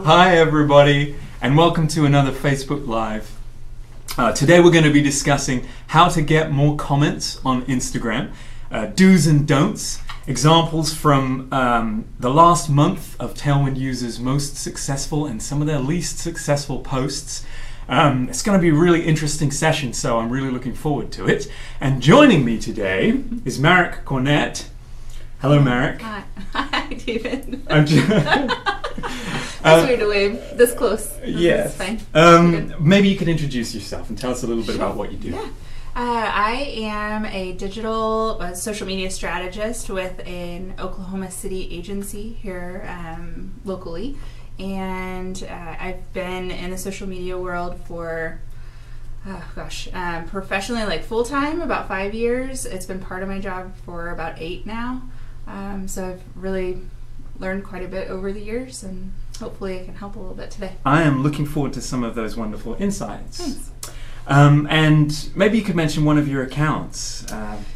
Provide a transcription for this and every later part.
Hi everybody, and welcome to another Facebook Live. Today we're going to be discussing how to get more comments on Instagram, do's and don'ts, examples from the last month of Tailwind users' most successful and some of their least successful posts. It's going to be a really interesting session, so I'm really looking forward to it. And joining me today is Marek Cornett. Hello, Marek. Hi, David. That's weird to wave this close. Yes. It's fine. Maybe you could introduce yourself and tell us a little bit about what you do. Yeah. I am a digital social media strategist with an Oklahoma City agency here locally. And I've been in the social media world for, professionally, like full-time, about 5 years. It's been part of my job for about 8 now. So I've really learned quite a bit over the years, and hopefully I can help a little bit today. I am looking forward to some of those wonderful insights. Thanks. And maybe you could mention one of your accounts.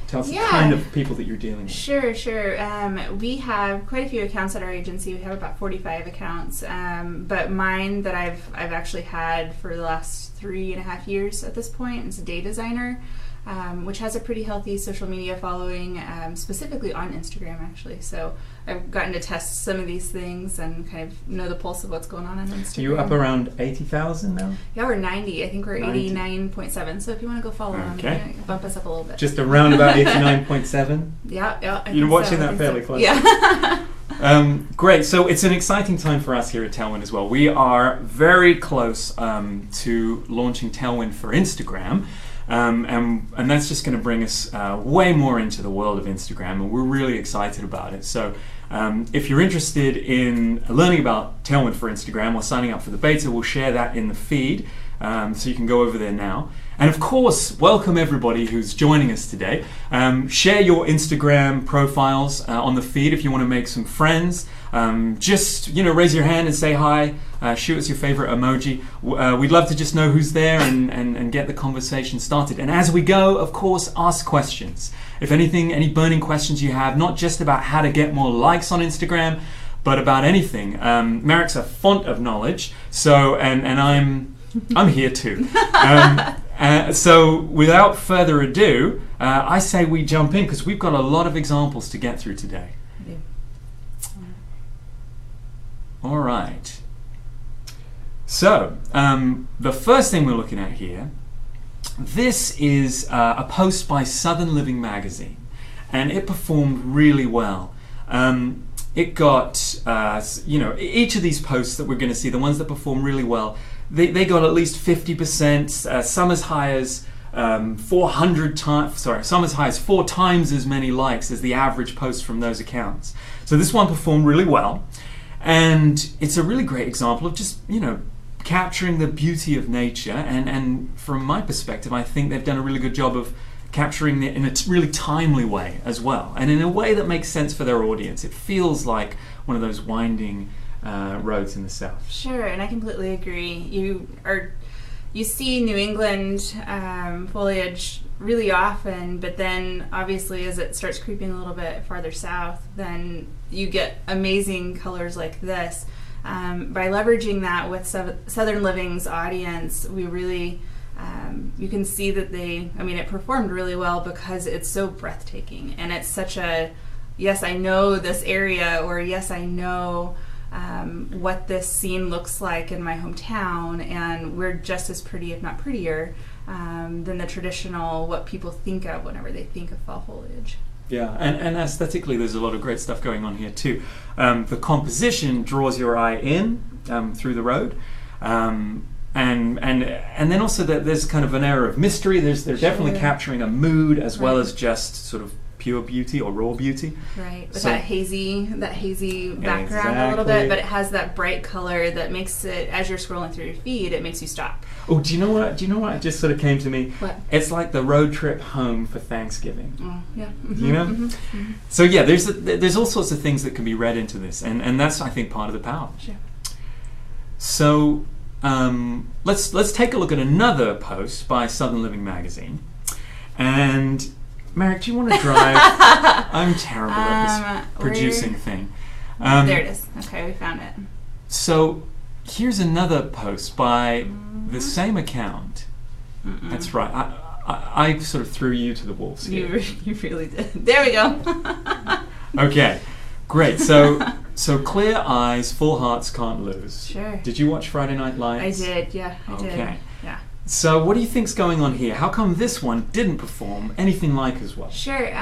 Tell us the kind of people that you're dealing with. Sure. We have quite a few accounts at our agency. We have about 45 accounts, but mine that I've actually had for the last 3.5 years at this point is a day designer, which has a pretty healthy social media following, specifically on Instagram, actually. So I've gotten to test some of these things and kind of know the pulse of what's going on Instagram. Are you up around 80,000 now? Yeah, we're 90. I think we're 89.7. So if you want to go follow them, bump us up a little bit. Just around about 89.7? Yeah. You're watching that fairly closely. Yeah. Great. So it's an exciting time for us here at Tailwind as well. We are very close to launching Tailwind for Instagram. And that's just going to bring us way more into the world of Instagram, and we're really excited about it. So if you're interested in learning about Tailwind for Instagram or signing up for the beta, we'll share that in the feed, so you can go over there now. And of course, welcome everybody who's joining us today. Share your Instagram profiles on the feed if you want to make some friends. Just raise your hand and say hi. Shoot us your favorite emoji. We'd love to just know who's there and get the conversation started. And as we go, of course, ask questions. If anything, any burning questions you have, not just about how to get more likes on Instagram, but about anything. Marek's a font of knowledge, so and I'm here too. So without further ado, I say we jump in because we've got a lot of examples to get through today. All right. So the first thing we're looking at here, this is a post by Southern Living magazine, and it performed really well. It got, each of these posts that we're going to see, the ones that perform really well, they got at least 50%, some as high as 400 times, some as high as 4 times as many likes as the average post from those accounts. So this one performed really well. And it's a really great example of just, capturing the beauty of nature. And from my perspective, I think they've done a really good job of capturing it in a really timely way as well. And in a way that makes sense for their audience. It feels like one of those winding roads in the south. Sure, and I completely agree. You see New England foliage really often, but then obviously as it starts creeping a little bit farther south, then you get amazing colors like this. By leveraging that with Southern Living's audience, we really, you can see that it performed really well because it's so breathtaking, and it's such a, yes, I know this area, or yes, I know what this scene looks like in my hometown, and we're just as pretty, if not prettier, than the traditional, what people think of whenever they think of fall foliage. Yeah, and aesthetically there's a lot of great stuff going on here too. The composition draws your eye in through the road, and then also that there's kind of an air of mystery. They're definitely capturing a mood as well as just sort of pure beauty or raw beauty. Right, with that hazy background a little bit, but it has that bright color that makes it, as you're scrolling through your feed, it makes you stop. Oh, do you know what? It just sort of came to me. What? It's like the road trip home for Thanksgiving. Oh, yeah. Mm-hmm. You know? Mm-hmm. Mm-hmm. So yeah, there's all sorts of things that can be read into this, and that's, I think, part of the power. Sure. So let's take a look at another post by Southern Living magazine, and Marek, do you want to drive? I'm terrible at this producing thing. There it is. Okay, we found it. So here's another post by the same account. That's right. I sort of threw you to the wolves here. You really did. There we go. Okay, great. So Clear Eyes, Full Hearts Can't Lose. Sure. Did you watch Friday Night Lights? I did, yeah, I did. Okay. Yeah. So what do you think's going on here? How come this one didn't perform anything like as well? Sure.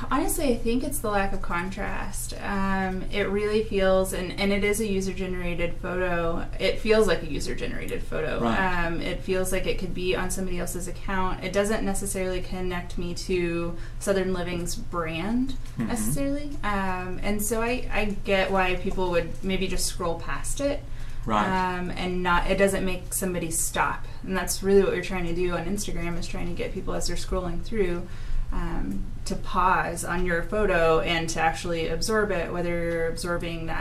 Honestly, I think it's the lack of contrast. It really feels, and it is a user-generated photo. It feels like a user-generated photo. Right. It feels like it could be on somebody else's account. It doesn't necessarily connect me to Southern Living's brand necessarily. And so I get why people would maybe just scroll past it. Right. And it doesn't make somebody stop. And that's really what we're trying to do on Instagram, is trying to get people, as they're scrolling through, to pause on your photo and to actually absorb it, whether you're absorbing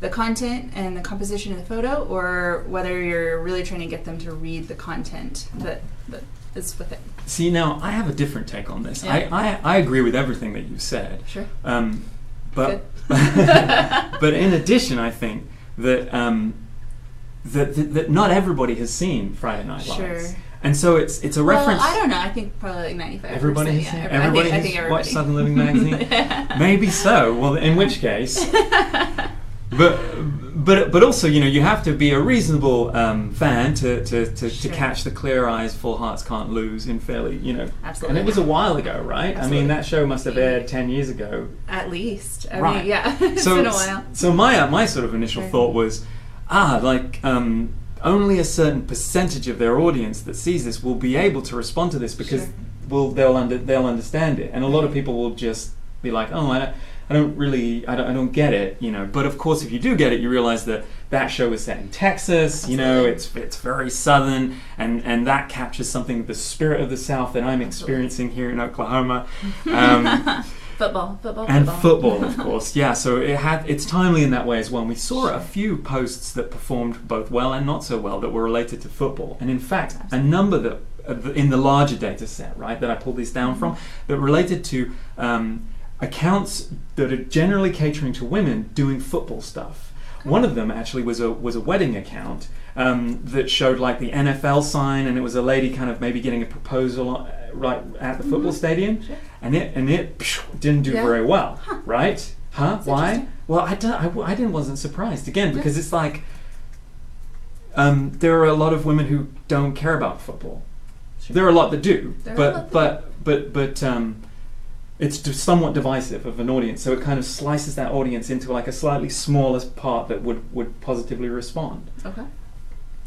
the content and the composition of the photo, or whether you're really trying to get them to read the content that is with it. See, now I have a different take on this. Yeah. I agree with everything that you've said. Sure. But but in addition, I think that that not everybody has seen Friday Night Lights. Sure. And so it's a reference. Well, I don't know. I think probably like 95%. Everybody has seen it? Everybody I think has watched everybody. Southern Living magazine? Yeah. Maybe so. Well, in which case. But also, you have to be a reasonable fan to Sure. catch the Clear Eyes, Full Hearts Can't Lose in fairly, Absolutely. And it was a while ago, right? Absolutely. I mean, that show must have aired 10 years ago. At least. I Right. mean, yeah. It's been a while. So my sort of initial Sure. thought was, only a certain percentage of their audience that sees this will be able to respond to this, because Sure. they'll understand it, and a lot of people will just be like, oh, I don't get it, But of course, if you do get it, you realize that show is set in Texas. Absolutely. It's very southern, and that captures something, the spirit of the South that I'm experiencing here in Oklahoma. Football, of course, yeah. So it's timely in that way as well. And we saw a few posts that performed both well and not so well that were related to football, and in fact, a number that in the larger data set, right, that I pulled these down from, that related to accounts that are generally catering to women doing football stuff. One of them actually was a wedding account that showed like the NFL sign, and it was a lady kind of maybe getting a proposal right at the football stadium, Sure. and it didn't do very well, right? That's Why? Well, I wasn't surprised again, because it's like there are a lot of women who don't care about football. Sure. There are a lot that do, There are a lot but it's somewhat divisive of an audience, so it kind of slices that audience into like a slightly smaller part that would positively respond. Okay.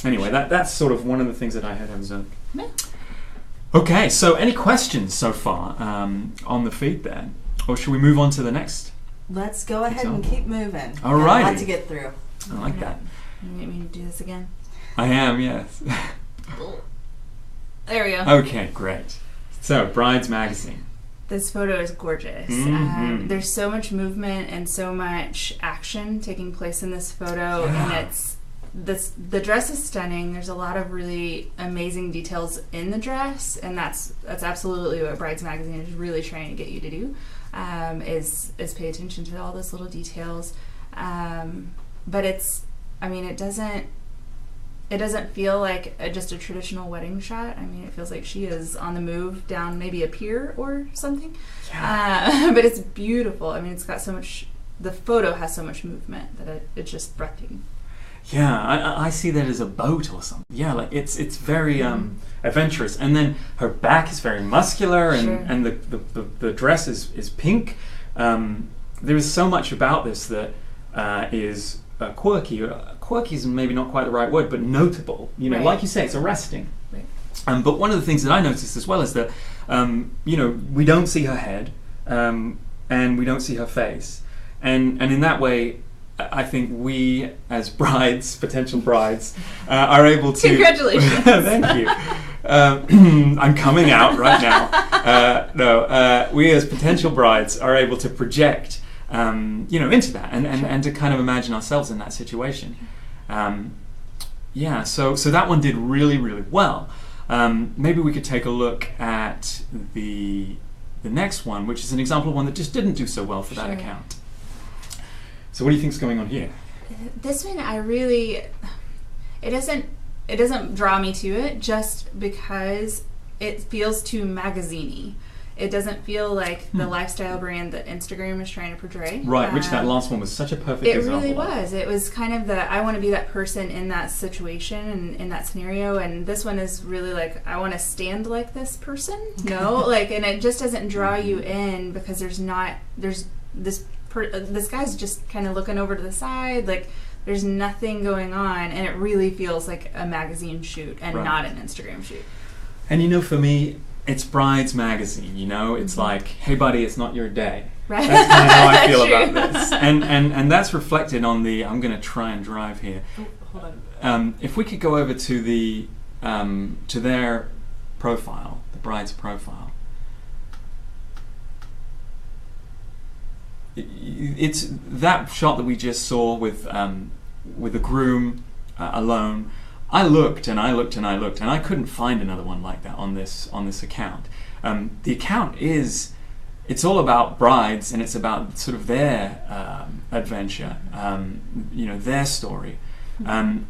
Anyway, that's sort of one of the things that I had observed. Yeah. Okay, so any questions so far on the feed there? Or should we move on to the next? Let's go ahead and keep moving. All Got righty. a lot to get through. I like that. You need me to do this again? I am, yes. There we go. Okay, great. So, Brides Magazine. This photo is gorgeous. Mhm. There's so much movement and so much action taking place in this photo, and the dress is stunning. There's a lot of really amazing details in the dress, and that's absolutely what Brides Magazine is really trying to get you to do, is pay attention to all those little details. But it doesn't feel like just a traditional wedding shot. I mean, it feels like she is on the move down maybe a pier or something. Yeah. But it's beautiful. I mean, it's got so much. The photo has so much movement that it's just breathtaking. Yeah, I see that as a boat or something. Yeah, like it's very adventurous, and then her back is very muscular, and Sure. and the dress is pink. There is so much about this that is quirky. Quirky is maybe not quite the right word, but notable. Right. Like you say, it's arresting. Right. But one of the things that I noticed as well is that we don't see her head, and we don't see her face, and in that way, I think we, as brides, potential brides, are able to... Congratulations. Thank you. I'm coming out right now. We as potential brides are able to project, into that and to kind of imagine ourselves in that situation. So that one did really, really well. Maybe we could take a look at the next one, which is an example of one that just didn't do so well for that Sure. account. So what do you think's going on here? This one, it doesn't draw me to it just because it feels too magazine-y. It doesn't feel like the lifestyle brand that Instagram is trying to portray. Right, which that last one was such a perfect example. It really was. It was kind of I want to be that person in that situation and in that scenario. And this one is really like, I want to stand like this person. No, like, and it just doesn't draw you in because there's this guy's just kind of looking over to the side, like there's nothing going on, and it really feels like a magazine shoot and not an Instagram shoot. And you know, for me, it's Brides Magazine, you know? It's like, hey buddy, it's not your day. Right. That's kind of how I feel about this. And that's reflected on I'm going to try and drive here. Oh, hold on. If we could go over to to their profile, the bride's profile. It's that shot that we just saw with the groom alone. I looked and I looked and I looked and I couldn't find another one like that on this account. The account it's all about brides, and it's about sort of their adventure, their story, and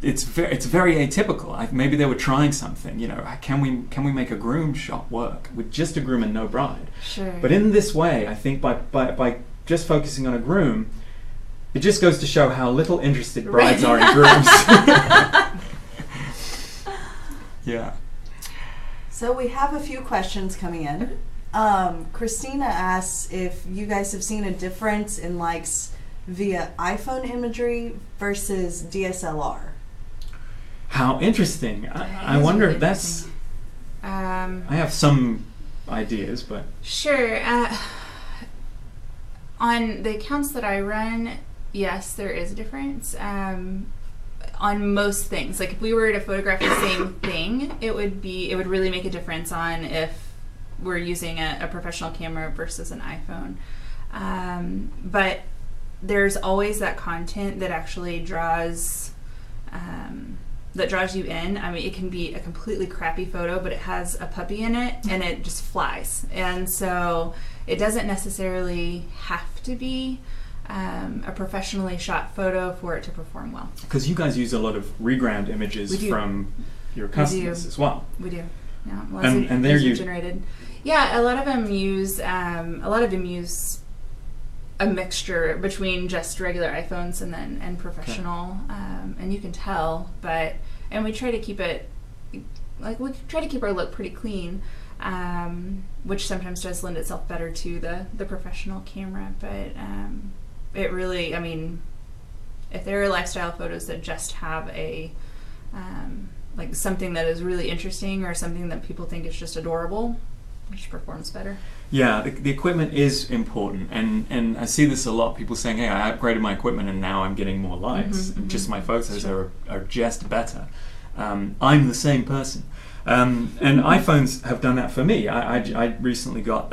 it's very atypical. Maybe they were trying something. You know, can we make a groom shot work with just a groom and no bride? Sure. But in this way, I think by just focusing on a groom, it just goes to show how little interested brides are in grooms. Yeah. So we have a few questions coming in. Christina asks if you guys have seen a difference in likes via iPhone imagery versus DSLR. How interesting. I wonder if that's... I have some ideas, but... Sure. On the accounts that I run, yes, there is a difference. On most things, like if we were to photograph the same thing, it would really make a difference on if we're using a professional camera versus an iPhone. But there's always that content that actually draws you in. I mean, it can be a completely crappy photo, but it has a puppy in it and it just flies. And so it doesn't necessarily have to be a professionally shot photo for it to perform well. Because you guys use a lot of reground images from your customers as well. We do. Yeah, and they're generated. Yeah, a lot of them use a mixture between just regular iPhones and professional, and you can tell. And we try to keep it our look pretty clean, which sometimes does lend itself better to the professional camera. But it really, I mean, if there are lifestyle photos that just have a like something that is really interesting or something that people think is just adorable, which performs better. Yeah, the equipment is important, and I see this a lot. People saying, "Hey, I upgraded my equipment, and now I'm getting more likes, and just my photos are just better." I'm the same person, and iPhones have done that for me. I recently got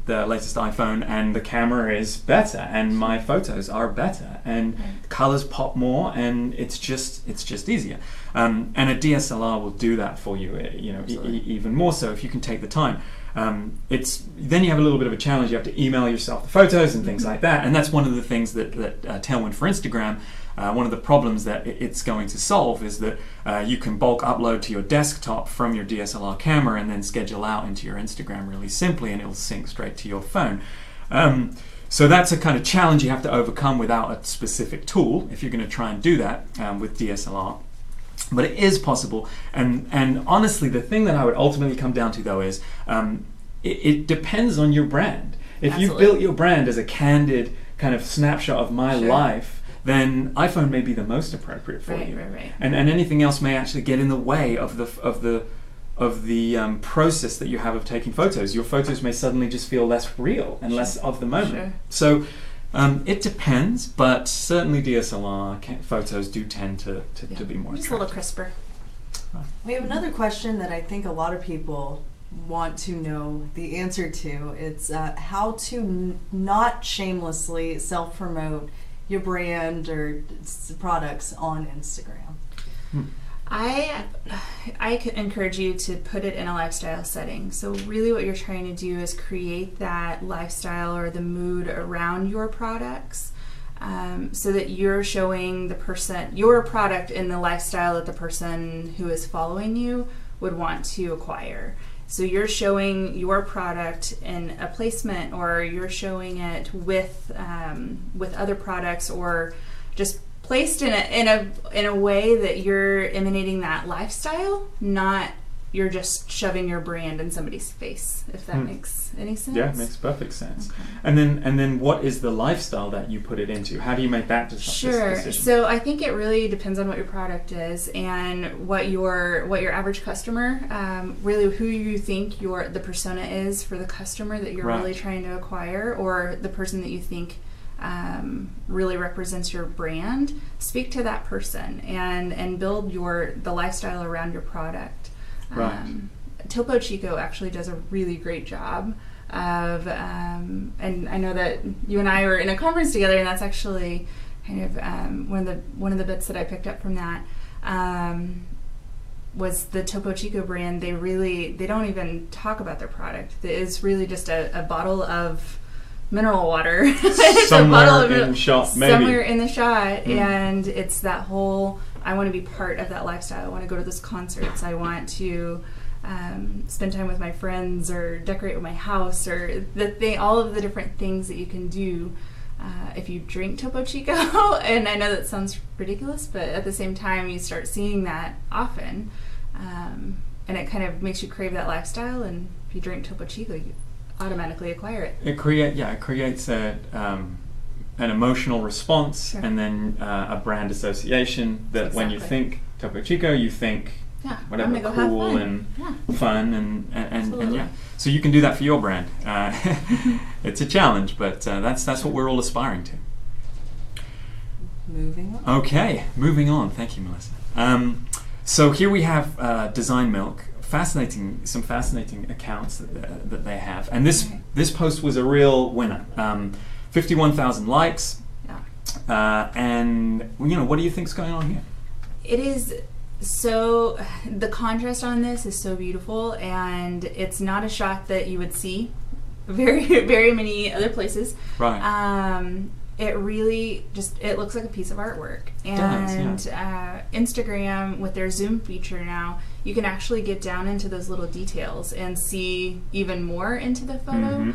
the latest iPhone, and the camera is better, and my photos are better, and colors pop more, and it's just easier. And a DSLR will do that for you, even more so if you can take the time. Then you have a little bit of a challenge. You have to email yourself the photos and things like that, and that's one of the things that Tailwind for Instagram, one of the problems that it's going to solve is that you can bulk upload to your desktop from your DSLR camera and then schedule out into your Instagram really simply, and it'll sync straight to your phone. So that's a kind of challenge you have to overcome without a specific tool if you're going to try and do that with DSLR. But it is possible, and honestly, the thing that I would ultimately come down to, though, is it depends on your brand. If you've built your brand as a candid kind of snapshot of my life, then iPhone may be the most appropriate for you. Right. And anything else may actually get in the way of the process that you have of taking photos. Your photos may suddenly just feel less real and less of the moment. So it depends, but certainly DSLR photos do tend to be more just a little crisper. We have another question that I think a lot of people want to know the answer to. It's how to not shamelessly self-promote your brand or products on Instagram. I could encourage you to put it in a lifestyle setting. So really what you're trying to do is create that lifestyle or the mood around your products. so that you're showing the person your product in the lifestyle that the person who is following you would want to acquire. So you're showing your product in a placement, or you're showing it with other products, or just placed in a way that you're emanating that lifestyle, not you're just shoving your brand in somebody's face, if that makes any sense. Yeah, it makes perfect sense. Okay. And then what is the lifestyle that you put it into? How do you make that decision? So I think it really depends on what your product is and what your average customer, really who you think the persona is for the customer that you're really trying to acquire, or the person that you think really represents your brand. Speak to that person and build the lifestyle around your product. Right. Topo Chico actually does a really great job of, and I know that you and I were in a conference together, and that's actually kind of one of the bits that I picked up from that was the Topo Chico brand. They don't even talk about their product. It is really just a bottle of mineral water. It's somewhere in shot, maybe. Somewhere in the shot, and it's that whole, I want to be part of that lifestyle. I want to go to those concerts. I want to spend time with my friends, or decorate with my house, or all of the different things that you can do if you drink Topo Chico. And I know that sounds ridiculous, but at the same time, you start seeing that often, and it kind of makes you crave that lifestyle. And if you drink Topo Chico, you automatically acquire it. It creates an emotional response, and then a brand association that when you think Topo Chico, you think whatever, I'm gonna cool go have and fun, and yeah. So you can do that for your brand. It's a challenge, but that's what we're all aspiring to. Moving on. Okay, moving on. Thank you, Melissa. So here we have Design Milk. Some fascinating accounts that they have, and this post was a real winner. 51,000 likes, and what do you think's going on here? It is so, the contrast on this is so beautiful, and it's not a shot that you would see very very many other places. Right. It really it looks like a piece of artwork. And Instagram, with their zoom feature now, you can actually get down into those little details and see even more into the photo,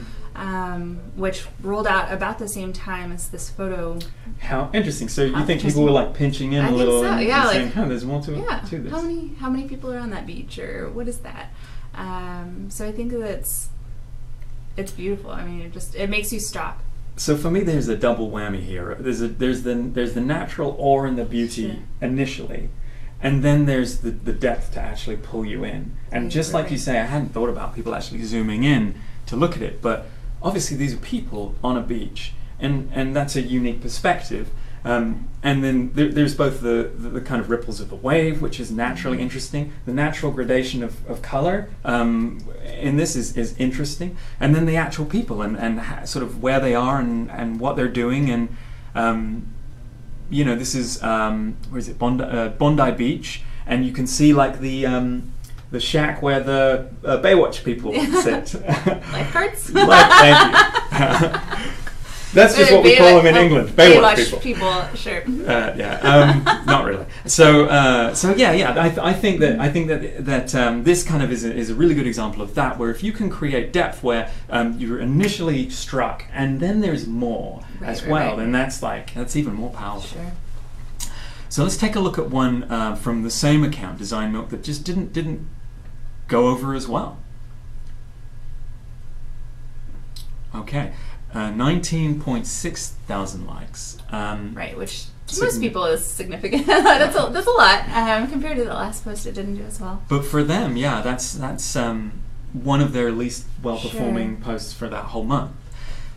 which rolled out about the same time as this photo. How interesting. So you think people were like pinching in a little and saying, there's more to this. How many people are on that beach, or what is that? So I think it's beautiful. I mean, it makes you stop. So for me, there's a double whammy here. There's the natural awe and the beauty initially, and then there's the depth to actually pull you in. And just like you say, I hadn't thought about people actually zooming in to look at it, but obviously these are people on a beach, and that's a unique perspective. And then there's both the kind of ripples of the wave, which is naturally interesting. The natural gradation of color in this is interesting. And then the actual people and sort of where they are and what they're doing. And, this is, where is it, Bondi Beach. And you can see like the shack where the Baywatch people sit. Lifeguards? Thank you. That's just what we call them in England. Baywatch people. Sure. Not really. So I think that this kind of is a really good example of that, where if you can create depth where you're initially struck and then there's more as well, then that's even more powerful. Sure. So let's take a look at one from the same account, Design Milk, that just didn't go over as well. Okay. 19.6 thousand likes. Right, which to most people is significant. that's a lot compared to the last post. It didn't do as well. But for them, that's one of their least well-performing posts for that whole month.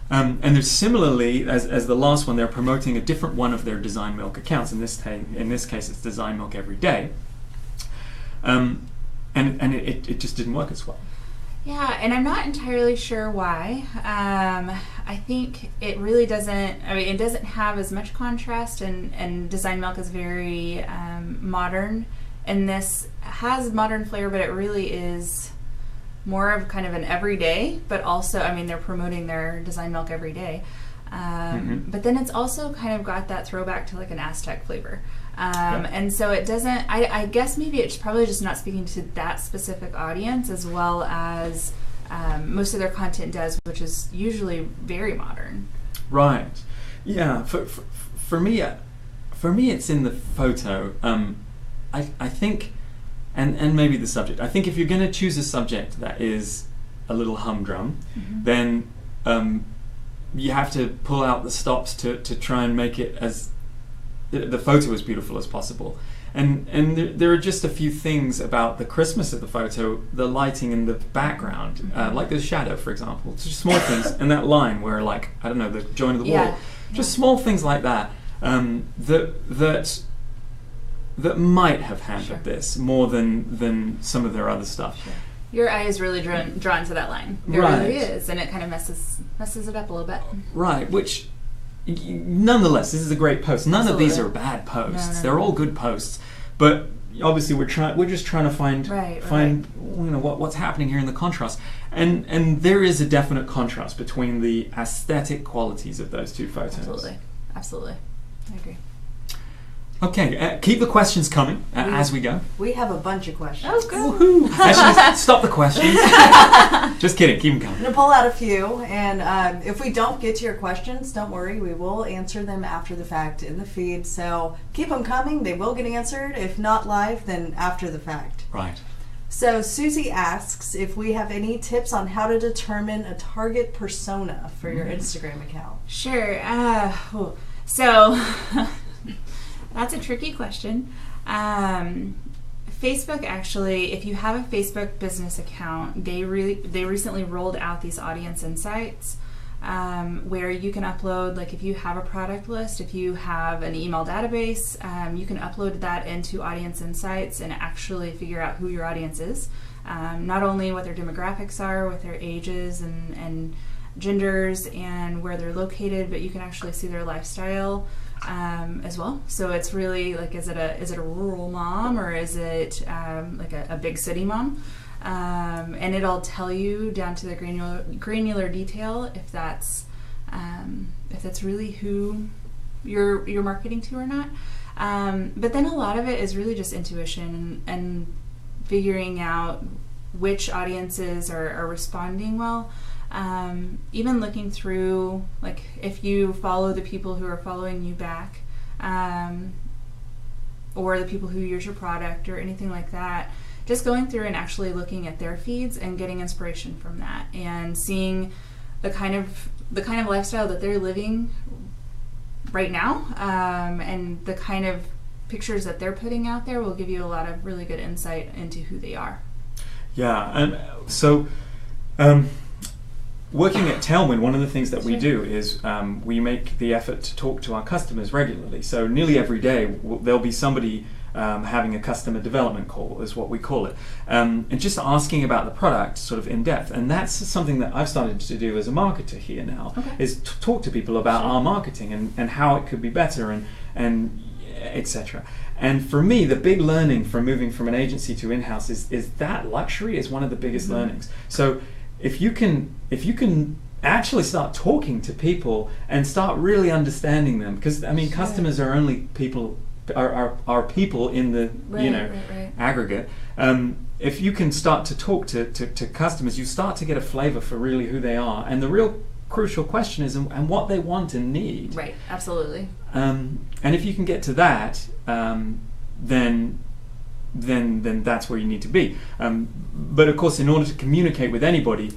And there's similarly, as the last one, they're promoting a different one of their Design Milk accounts. In this case, it's Design Milk Every Day. And it just didn't work as well. Yeah, and I'm not entirely sure why. I think it really doesn't, it doesn't have as much contrast, and Design Milk is very modern, and this has modern flair, but it really is more of kind of an everyday, but also, they're promoting their Design Milk Every Day. But then it's also kind of got that throwback to like an Aztec flavor. And so it doesn't, I guess maybe it's probably just not speaking to that specific audience as well as most of their content does, which is usually very modern. Right. Yeah. For me, it's in the photo. I think, and maybe the subject. I think if you're going to choose a subject that is a little humdrum, then you have to pull out the stops to try and make it as the photo as beautiful as possible. And there are just a few things about the Christmas of the photo, the lighting in the background, like the shadow, for example. It's just small things, and that line where, like, I don't know, the join of the wall. Just small things like that that might have hampered this more than some of their other stuff. Sure. Your eye is really drawn to that line. It really is, and it kind of messes it up a little bit. Right, which nonetheless, this is a great post. None Absolutely. of these are bad posts. No. They're all good posts, but obviously we're just trying to find you know what's happening here in the contrast, and there is a definite contrast between the aesthetic qualities of those two photos. Absolutely, I agree. Okay, keep the questions coming as we go. We have a bunch of questions. Oh, good. Woohoo! Actually, stop the questions. Just kidding, keep them coming. I'm going to pull out a few, and if we don't get to your questions, don't worry, we will answer them after the fact in the feed. So keep them coming, they will get answered. If not live, then after the fact. Right. So Susie asks if we have any tips on how to determine a target persona for your Instagram account. Sure. So that's a tricky question. Facebook, actually, if you have a Facebook business account, they recently rolled out these audience insights where you can upload, like if you have a product list, if you have an email database, you can upload that into Audience Insights and actually figure out who your audience is. Not only what their demographics are, with their ages and genders and where they're located, but you can actually see their lifestyle as well. So it's really like, is it a rural mom, or is it like a big city mom? And it'll tell you down to the granular detail if that's really who you're marketing to or not. But then a lot of it is really just intuition and figuring out which audiences are responding well. Even looking through, like if you follow the people who are following you back, or the people who use your product or anything like that, just going through and actually looking at their feeds and getting inspiration from that and seeing the kind of lifestyle that they're living right now, and the kind of pictures that they're putting out there will give you a lot of really good insight into who they are. Yeah, and so working at Tailwind, one of the things that we do is we make the effort to talk to our customers regularly. So nearly every day there'll be somebody having a customer development call, is what we call it, and just asking about the product sort of in depth. And that's something that I've started to do as a marketer here now, is to talk to people about our marketing and how it could be better and etc. And for me, the big learning from moving from an agency to in-house is that luxury is one of the biggest learnings. So if you can actually start talking to people and start really understanding them, because I mean customers are only people are people in the aggregate. If you can start to talk to customers, you start to get a flavor for really who they are, and the real crucial question is and what they want and need. Right, absolutely. And if you can get to that, then that's where you need to be. But of course, in order to communicate with anybody,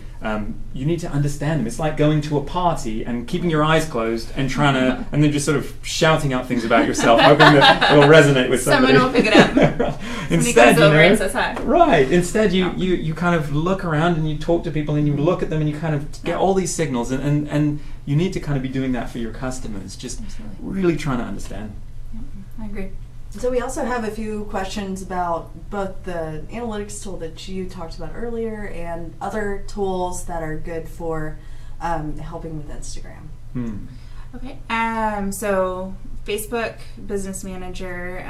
you need to understand them. It's like going to a party and keeping your eyes closed and trying to, and then just sort of shouting out things about yourself, hoping that it will resonate with somebody. Someone will pick it up. Instead, comes over and says hi. Right. Instead, you kind of look around and you talk to people and you look at them and you kind of get all these signals, and you need to kind of be doing that for your customers. Just really trying to understand. Yep, I agree. So we also have a few questions about both the analytics tool that you talked about earlier and other tools that are good for helping with Instagram. Okay. So Facebook Business Manager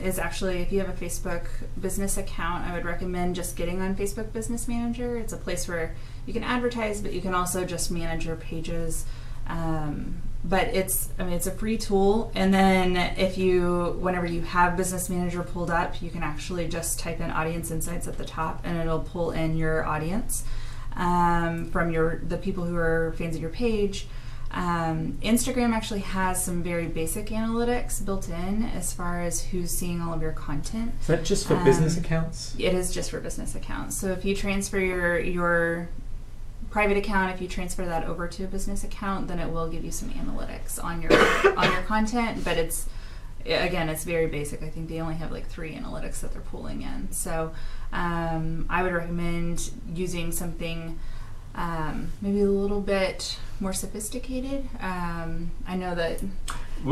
is actually, if you have a Facebook business account, I would recommend just getting on Facebook Business Manager. It's a place where you can advertise, but you can also just manage your pages. But it's a free tool, and then whenever you have Business Manager pulled up, you can actually just type in Audience Insights at the top, and it'll pull in your audience from the people who are fans of your page. Instagram actually has some very basic analytics built in as far as who's seeing all of your content. Is that just for business accounts? It is just for business accounts. So if you transfer your private account, if you transfer that over to a business account, then it will give you some analytics on your content. But it's very basic. I think they only have like 3 analytics that they're pulling in. So I would recommend using something maybe a little bit more sophisticated. I know that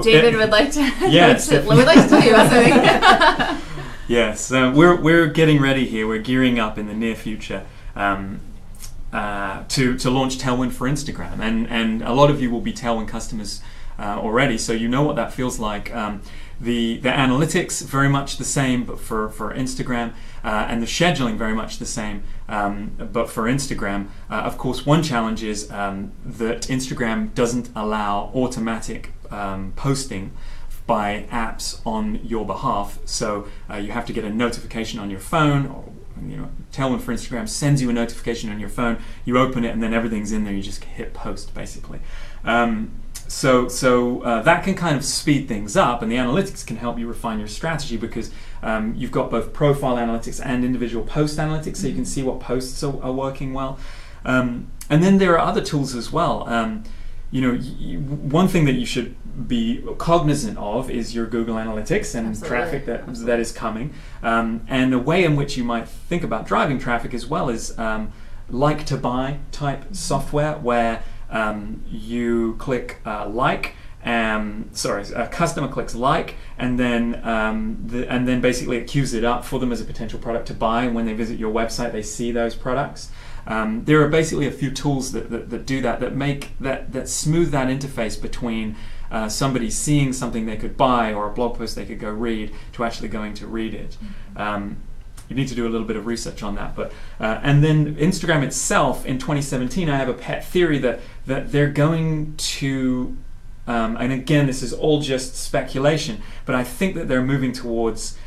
David would like to. Yes, would like to tell you about something. Yes, we're getting ready here. We're gearing up in the near future. To launch Tailwind for Instagram, and a lot of you will be Tailwind customers already, so you know what that feels like. The analytics very much the same, but for Instagram, and the scheduling very much the same, but for Instagram. Of course, one challenge is that Instagram doesn't allow automatic posting by apps on your behalf, so you have to get a notification on your phone, or Tailwind for Instagram sends you a notification on your phone, you open it, and then everything's in there, you just hit post basically. So that can kind of speed things up, and the analytics can help you refine your strategy, because you've got both profile analytics and individual post analytics, so you can see what posts are working well. And then there are other tools as well. One thing that you should be cognizant of is your Google Analytics and traffic that is coming, and a way in which you might think about driving traffic as well is like to buy type software, where you click a customer clicks like, and then basically it queues it up for them as a potential product to buy, and when they visit your website they see those products. There are basically a few tools that do that make that smooth that interface between somebody seeing something they could buy or a blog post they could go read to actually going to read it. You need to do a little bit of research on that, but and then Instagram itself in 2017, I have a pet theory that they're going to, and again this is all just speculation, but I think that they're moving towards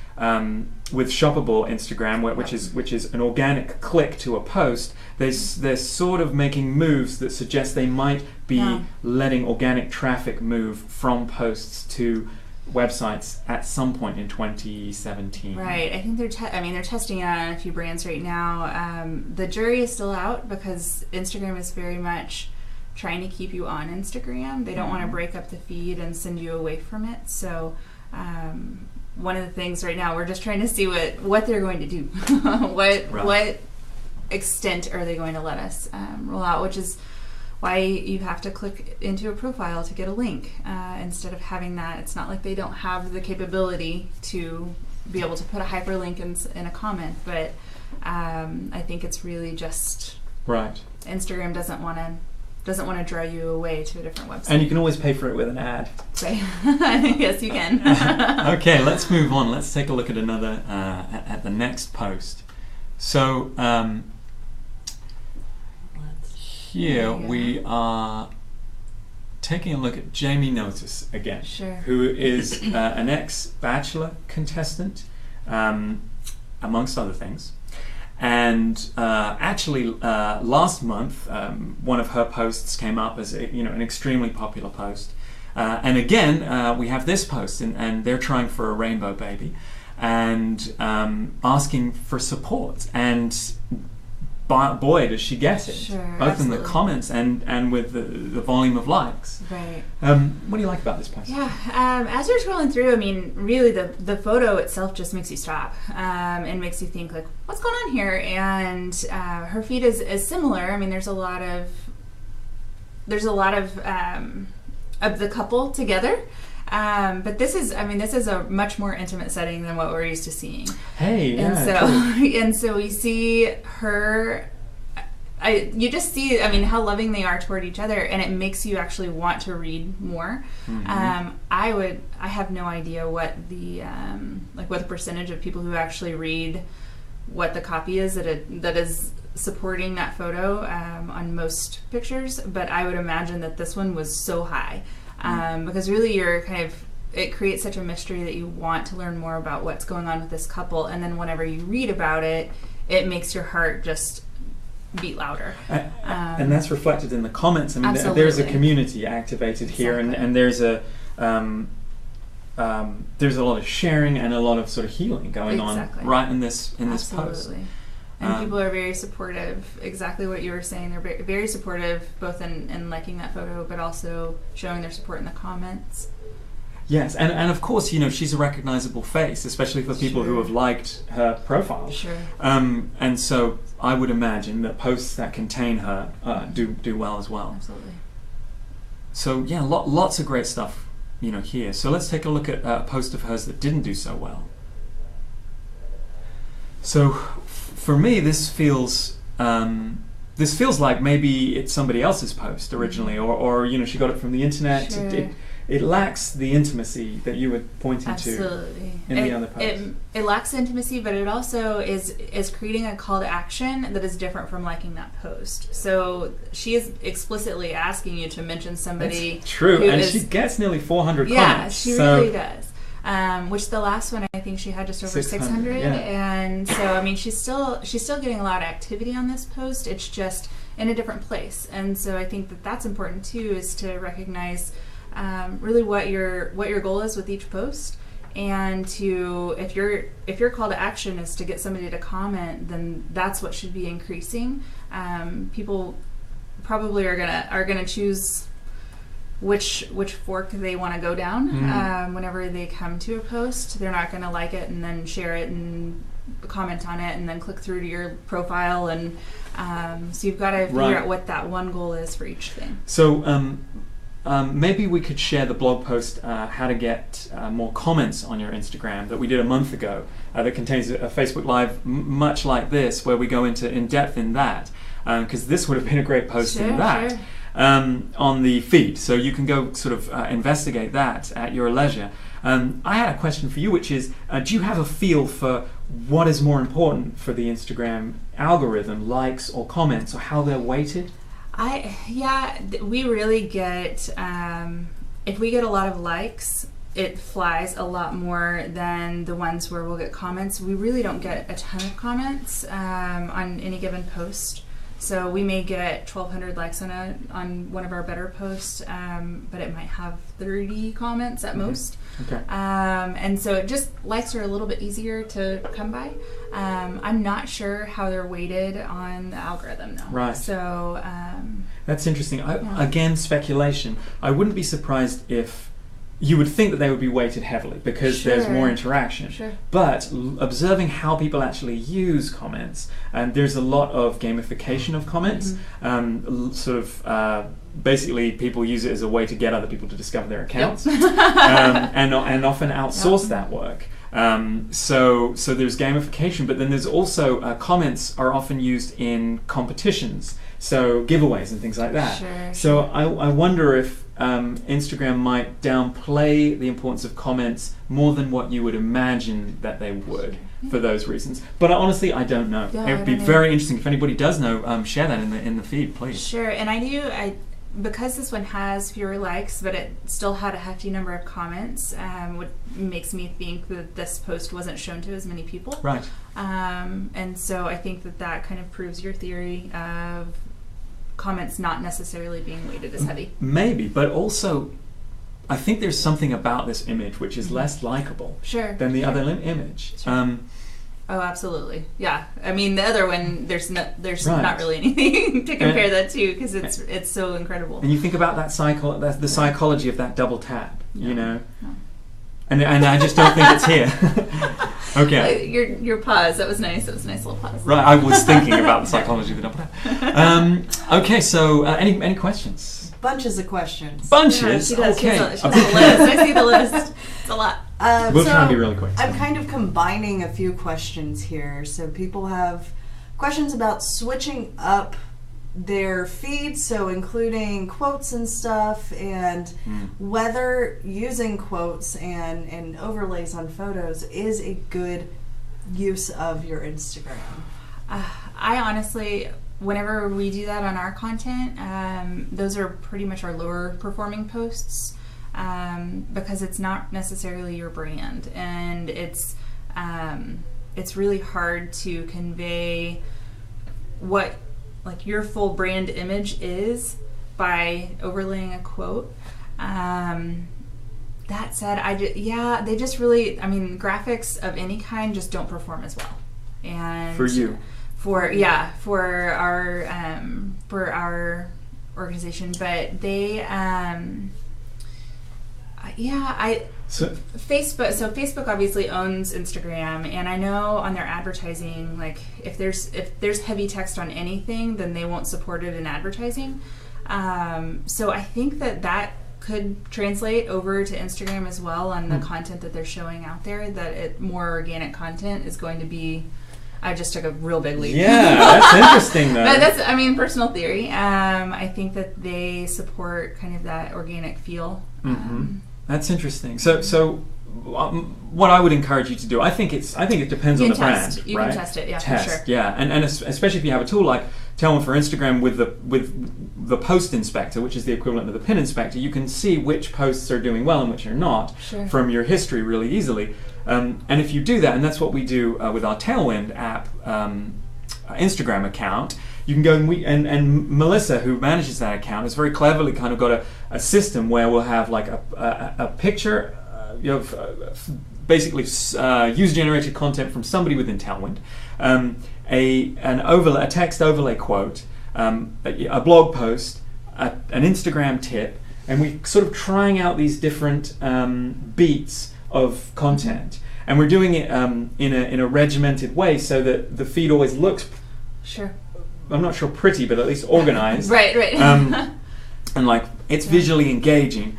with shoppable Instagram, which is an organic click to a post. They're sort of making moves that suggest they might be letting organic traffic move from posts to websites at some point in 2017. Right. I think they're testing it on a few brands right now. The jury is still out, because Instagram is very much trying to keep you on Instagram. They don't want to break up the feed and send you away from it. So one of the things right now, we're just trying to see what they're going to do. What extent are they going to let us roll out, which is why you have to click into a profile to get a link instead of having that. It's not like they don't have the capability to be able to put a hyperlink in a comment, but I think it's really just right. Instagram doesn't want to draw you away to a different website. And you can always pay for it with an ad. Right. Yes, you can. Okay, let's move on. Let's take a look at another at the next post. So here we are taking a look at Jamie Notice again, who is an ex-Bachelor contestant, amongst other things. And actually, last month, one of her posts came up as an extremely popular post. And again, we have this post, and they're trying for a rainbow baby, and asking for support. And boy, does she get it! Sure, both absolutely. in the comments and with the volume of likes. Right. What do you like about this post? Yeah. As you're scrolling through, really the photo itself just makes you stop and makes you think, like, what's going on here? And her feed is similar. There's a lot of the couple together. But this is a much more intimate setting than what we're used to seeing. Hey, yeah, and so we see her. You just see, how loving they are toward each other, and it makes you actually want to read more. Mm-hmm. I have no idea what the percentage of people who actually read what the copy is that is supporting that photo on most pictures, but I would imagine that this one was so high because really you're kind of, it creates such a mystery that you want to learn more about what's going on with this couple, and then whenever you read about it, it makes your heart just beat louder. And that's reflected in the comments. I mean, absolutely. there's a community activated here, Exactly. and there's a lot of sharing and a lot of sort of healing going Exactly. on right in this post. Absolutely. And people are very supportive, exactly what you were saying. They're very, very supportive, both in liking that photo, but also showing their support in the comments. Yes, and of course, you know, she's a recognizable face, especially for people who Sure. have liked her profile. Sure. And so I would imagine that posts that contain her do well as well. Absolutely. So yeah, lots of great stuff, you know, here. So let's take a look at a post of hers that didn't do so well. So for me, this feels like maybe it's somebody else's post originally, or you know, she got it from the internet. Sure. It lacks the intimacy that you were pointing Absolutely. to in the other post. It lacks intimacy, but it also is creating a call to action that is different from liking that post. So she is explicitly asking you to mention somebody. That's true, who and is, she gets nearly 400 yeah, comments. she so really does. Which the last one I think she had just over 600, yeah. and so I mean she's still getting a lot of activity on this post. It's just in a different place, and so I think that that's important too, is to recognize really what your goal is with each post, and to if your call to action is to get somebody to comment, then that's what should be increasing. People probably are gonna choose which fork they want to go down whenever they come to a post. They're not going to like it and then share it and comment on it and then click through to your profile, and so you've got to figure out what that one goal is for each thing. So maybe we could share the blog post how to get more comments on your Instagram that we did a month ago that contains a Facebook Live much like this, where we go into in depth in that, because this would have been a great post in that. Sure. On the feed, so you can go sort of investigate that at your leisure. I had a question for you, which is, do you have a feel for what is more important for the Instagram algorithm, likes or comments, or how they're weighted? We really get, if we get a lot of likes, it flies a lot more than the ones where we'll get comments. We really don't get a ton of comments on any given post. So we may get 1,200 likes on one of our better posts, but it might have 30 comments at most. Okay. And so it just, likes are a little bit easier to come by. I'm not sure how they're weighted on the algorithm though. Right. So that's interesting. Again, speculation. I wouldn't be surprised if you would think that they would be weighted heavily because there's more interaction. Sure. But observing how people actually use comments, and there's a lot of gamification of comments, basically people use it as a way to get other people to discover their accounts, and often outsource that work. So there's gamification, but then there's also comments are often used in competitions, so giveaways and things like that. Sure, so I wonder if Instagram might downplay the importance of comments more than what you would imagine that they would for those reasons. But honestly, I don't know. Yeah, It would be very interesting if anybody does know. Share that in the feed, please. Sure, and because this one has fewer likes, but it still had a hefty number of comments, what makes me think that this post wasn't shown to as many people. Right. And so I think that kind of proves your theory of comments not necessarily being weighted as heavy. Maybe, but also I think there's something about this image which is less likable than the other image. Sure. Oh, absolutely. Yeah. I mean, the other one, there's not really anything to compare that to, because it's so incredible. And you think about that the psychology of that double tap, you know. No. And I just don't think it's here. Okay. Your pause. That was nice. That was a nice little pause. Right. I was thinking about the psychology of the double tap. Okay. So, any questions? Bunches of questions. Bunches. Yeah, she does. Okay. She has a list. I see the list. It's a lot. We'll try and be really quick. I'm kind of combining a few questions here. So people have questions about switching up their feed, so including quotes and stuff, and whether using quotes and overlays on photos is a good use of your Instagram. I honestly, whenever we do that on our content, those are pretty much our lower performing posts, because it's not necessarily your brand, and it's really hard to convey what like your full brand image is by overlaying a quote. That said, they just really, I mean, graphics of any kind just don't perform as well. And for you, for our organization, but they, Facebook obviously owns Instagram, and I know on their advertising, like if there's heavy text on anything, then they won't support it in advertising. So I think that could translate over to Instagram as well on the content that they're showing out there, that more organic content is going to be. I just took a real big leap. Yeah, that's interesting though. But that's, I mean, personal theory. I think that they support kind of that organic feel. That's interesting. So what I would encourage you to do, I think it depends on the brand. You right? can test it, yeah, test, for sure. Yeah, and especially if you have a tool like Tailwind for Instagram with the post inspector, which is the equivalent of the pin inspector, you can see which posts are doing well and which are not from your history really easily. And if you do that, and that's what we do with our Tailwind app Instagram account, you can go and Melissa, who manages that account, has very cleverly kind of got a system where we'll have like a picture of basically user-generated content from somebody within Tailwind, a text overlay quote, a blog post, an Instagram tip, and we're sort of trying out these different beats of content, and we're doing it in a regimented way so that the feed always looks, I'm not sure pretty, but at least organized. right. And like it's visually engaging.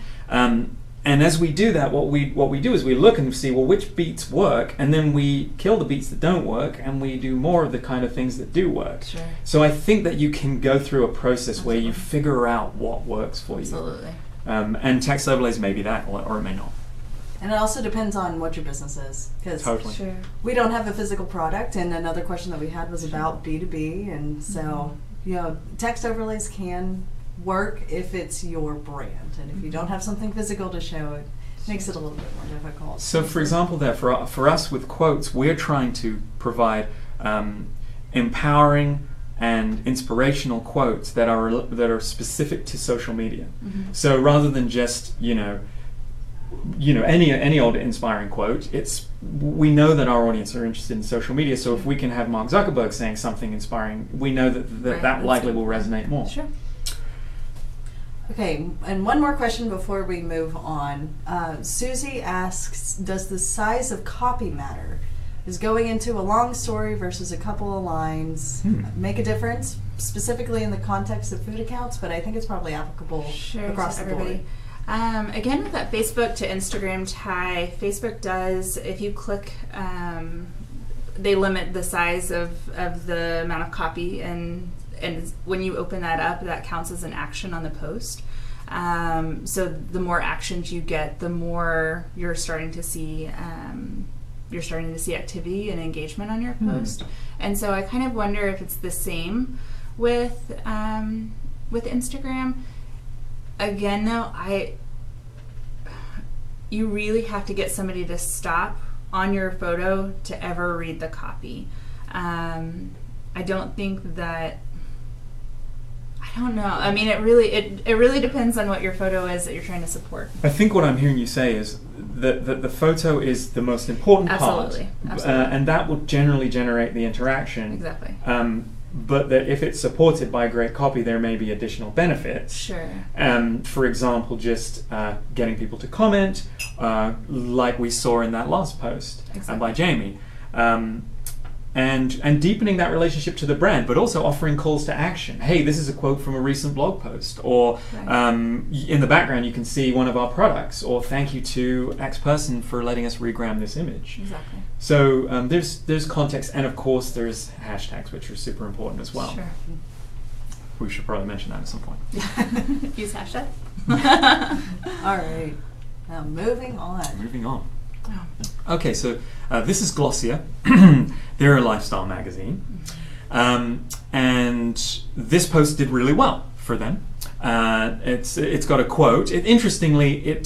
And as we do that, what we do is we look and see, well, which beats work, and then we kill the beats that don't work, and we do more of the kind of things that do work. Sure. So I think that you can go through a process where you figure out what works for you. Absolutely. And text overlays may be that, or it may not. And it also depends on what your business is, because Totally. we don't have a physical product. And another question that we had was about B2B, and so text overlays can work if it's your brand, and if you don't have something physical to show, it makes it a little bit more difficult. So, for example, there for us with quotes, we're trying to provide empowering and inspirational quotes that are specific to social media. So rather than just any old inspiring quote, we know that our audience are interested in social media. So if we can have Mark Zuckerberg saying something inspiring, we know that likely will resonate more. Sure. Okay, and one more question before we move on. Susie asks, does the size of copy matter? Is going into a long story versus a couple of lines make a difference, specifically in the context of food accounts? But I think it's probably applicable across the board. Again, with that Facebook to Instagram tie, Facebook does, if you click, they limit the size of the amount of copy, and when you open that up, that counts as an action on the post. So the more actions you get, the more you're starting to see activity and engagement on your post. And so I kind of wonder if it's the same with Instagram. Again, though, you really have to get somebody to stop on your photo to ever read the copy. I don't think that. I don't know. I mean, it really depends on what your photo is that you're trying to support. I think what I'm hearing you say is that the photo is the most important part, and that will generally generate the interaction. Exactly. But that if it's supported by great copy, there may be additional benefits. Sure. For example, just getting people to comment, like we saw in that last post by Jamie. And deepening that relationship to the brand, but also offering calls to action. Hey, this is a quote from a recent blog post, or in the background you can see one of our products, or thank you to X person for letting us regram this image. Exactly. So there's context, and of course there's hashtags, which are super important as well. Sure. We should probably mention that at some point. Use hashtag. All right. Now moving on. Okay, so this is Glossier. They're a lifestyle magazine. And this post did really well for them. It's got a quote. Interestingly,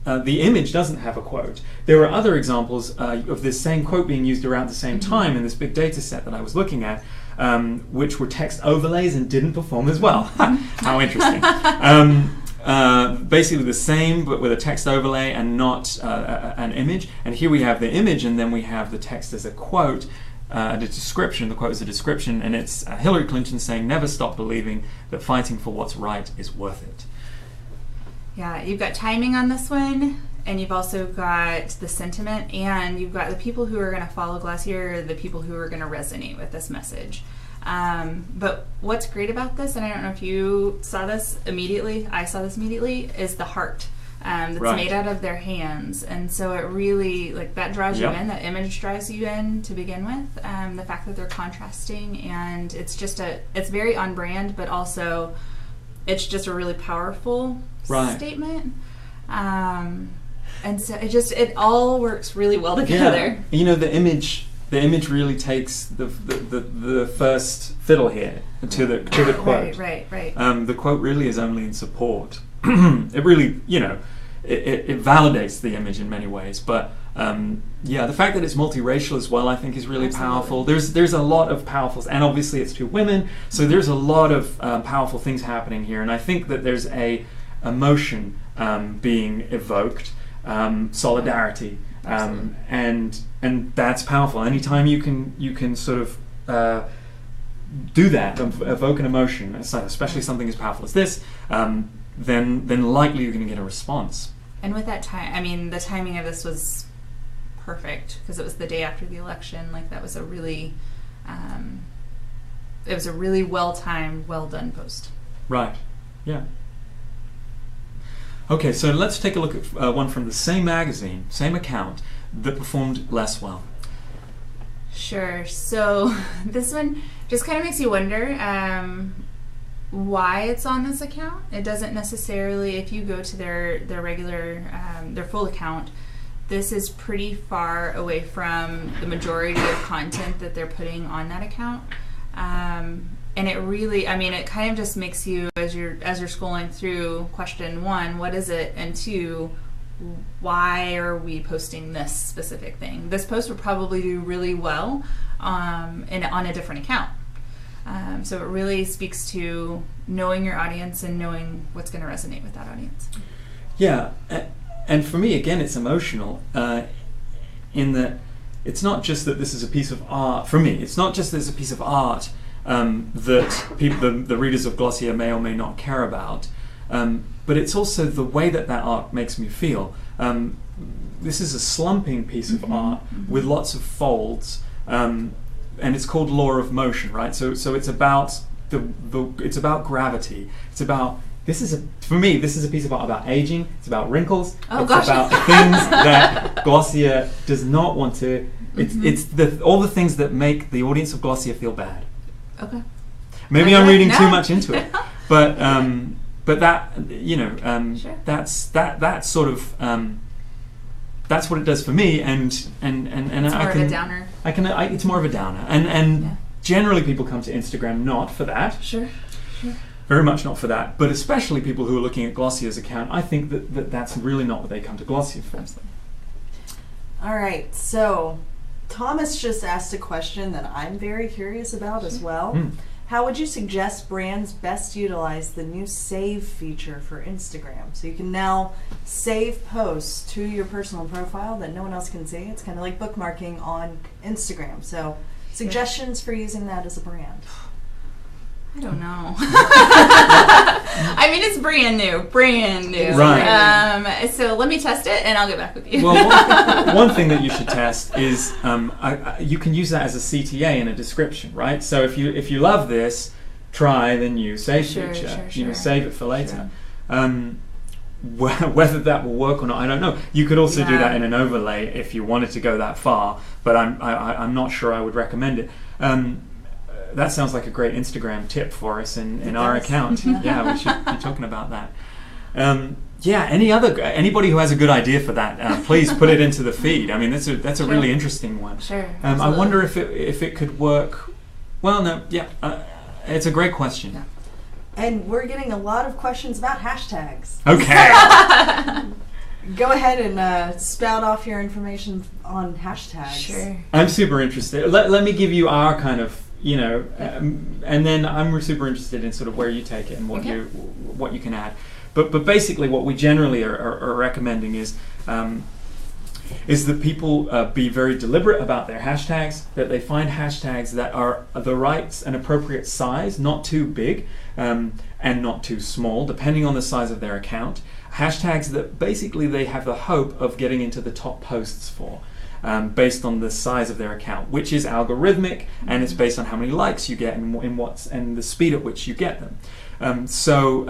the image doesn't have a quote. There were other examples of this same quote being used around the same time in this big data set that I was looking at, which were text overlays and didn't perform as well. How interesting. Basically the same, but with a text overlay and not an image. And here we have the image, and then we have the text as a quote, the description. The quote is a description, and it's Hillary Clinton saying, "Never stop believing that fighting for what's right is worth it." Yeah, you've got timing on this one, and you've also got the sentiment, and you've got the people who are going to follow Glossier, the people who are going to resonate with this message. But what's great about this, and I don't know if you saw this immediately, I saw this immediately, is the heart that's made out of their hands. And so it really, like, that draws you in, that image draws you in to begin with. The fact that they're contrasting, and it's just it's very on brand, but also it's just a really powerful statement. And so it all works really well together. Yeah. You know, the image really takes the first fiddle here to the quote. Right. The quote really is only in support. It really, it validates the image in many ways. But the fact that it's multiracial as well, I think, is really powerful. There's a lot of powerful, and obviously it's two women, so there's a lot of powerful things happening here. And I think that there's a emotion being evoked, solidarity. And that's powerful. Anytime you can sort of do that, evoke an emotion, especially something as powerful as this, then likely you're going to get a response. And with that time, I mean, the timing of this was perfect because it was the day after the election. Like, that was a really, it was a really well-timed, well-done post. Right. Yeah. Okay, so let's take a look at one from the same magazine, same account, that performed less well. Sure. So this one just kind of makes you wonder why it's on this account. It doesn't necessarily, if you go to their regular, their full account, this is pretty far away from the majority of content that they're putting on that account. And it really, I mean, it kind of just makes you, as you're scrolling through, question one, what is it? And two, why are we posting this specific thing? This post would probably do really well on a different account. So it really speaks to knowing your audience and knowing what's going to resonate with that audience. Yeah, and for me, again, it's emotional in that it's not just that this is a piece of art. For me, it's not just that it's a piece of art that people, the readers of Glossier may or may not care about, but it's also the way that art makes me feel. This is a slumping piece of art with lots of folds, and it's called Law of Motion, right? So it's about it's about gravity. It's about for me, this is a piece of art about aging. It's about wrinkles. It's about things that Glossier does not want to. It's all the things that make the audience of Glossier feel bad. Okay. Maybe I'm reading too much into it, but that sure. that's sort of that's what it does for me, and it's more of a downer. It's more of a downer, and generally people come to Instagram not for that. Sure. Very much not for that, but especially people who are looking at Glossier's account. I think that's really not what they come to Glossier for. Absolutely. All right, so Thomas just asked a question that I'm very curious about as well. How would you suggest brands best utilize the new save feature for Instagram? So you can now save posts to your personal profile that no one else can see. It's kind of like bookmarking on Instagram. So suggestions for using that as a brand. I don't know. I mean, it's brand new. Right. So let me test it, and I'll get back with you. Well, one thing that you should test is you can use that as a CTA in a description, right? So if you love this, try the new save feature. Sure. Save it for later. Whether that will work or not, I don't know. You could also do that in an overlay if you wanted to go that far, but I'm not sure I would recommend it. That sounds like a great Instagram tip for us in our account. Yeah, we should be talking about that. Anybody who has a good idea for that, please put it into the feed. I mean, that's a really interesting one. Sure. I wonder if it could work Well, no, yeah, it's a great question. Yeah. And we're getting a lot of questions about hashtags. Okay. Go ahead and spout off your information on hashtags. Sure. I'm super interested. Let me give you our kind of, and then I'm super interested in sort of where you take it and what you can add. But basically, what we generally are recommending is that people be very deliberate about their hashtags, that they find hashtags that are the right and appropriate size, not too big and not too small, depending on the size of their account. Hashtags that basically they have the hope of getting into the top posts for, based on the size of their account, which is algorithmic, and it's based on how many likes you get and the speed at which you get them. So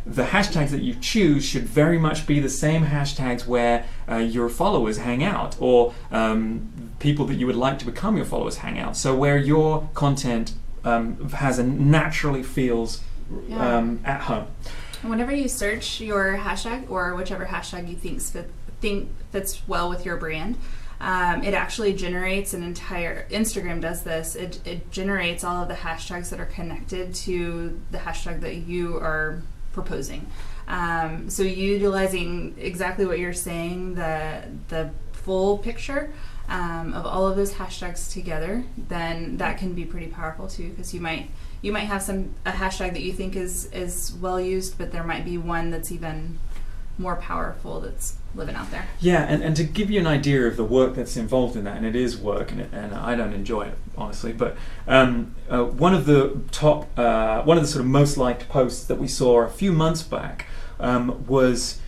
the hashtags that you choose should very much be the same hashtags where your followers hang out, or people that you would like to become your followers hang out. So where your content naturally feels at home. Whenever you search your hashtag, or whichever hashtag you think fits well with your brand, it actually generates an entire, Instagram does this, it generates all of the hashtags that are connected to the hashtag that you are proposing. So utilizing exactly what you're saying, the full picture of all of those hashtags together, then that can be pretty powerful too, because you might have a hashtag that you think is well used, but there might be one that's even more powerful that's living out there. Yeah, and to give you an idea of the work that's involved in that, and it is work, and I don't enjoy it, honestly, but one of the sort of most liked posts that we saw a few months back was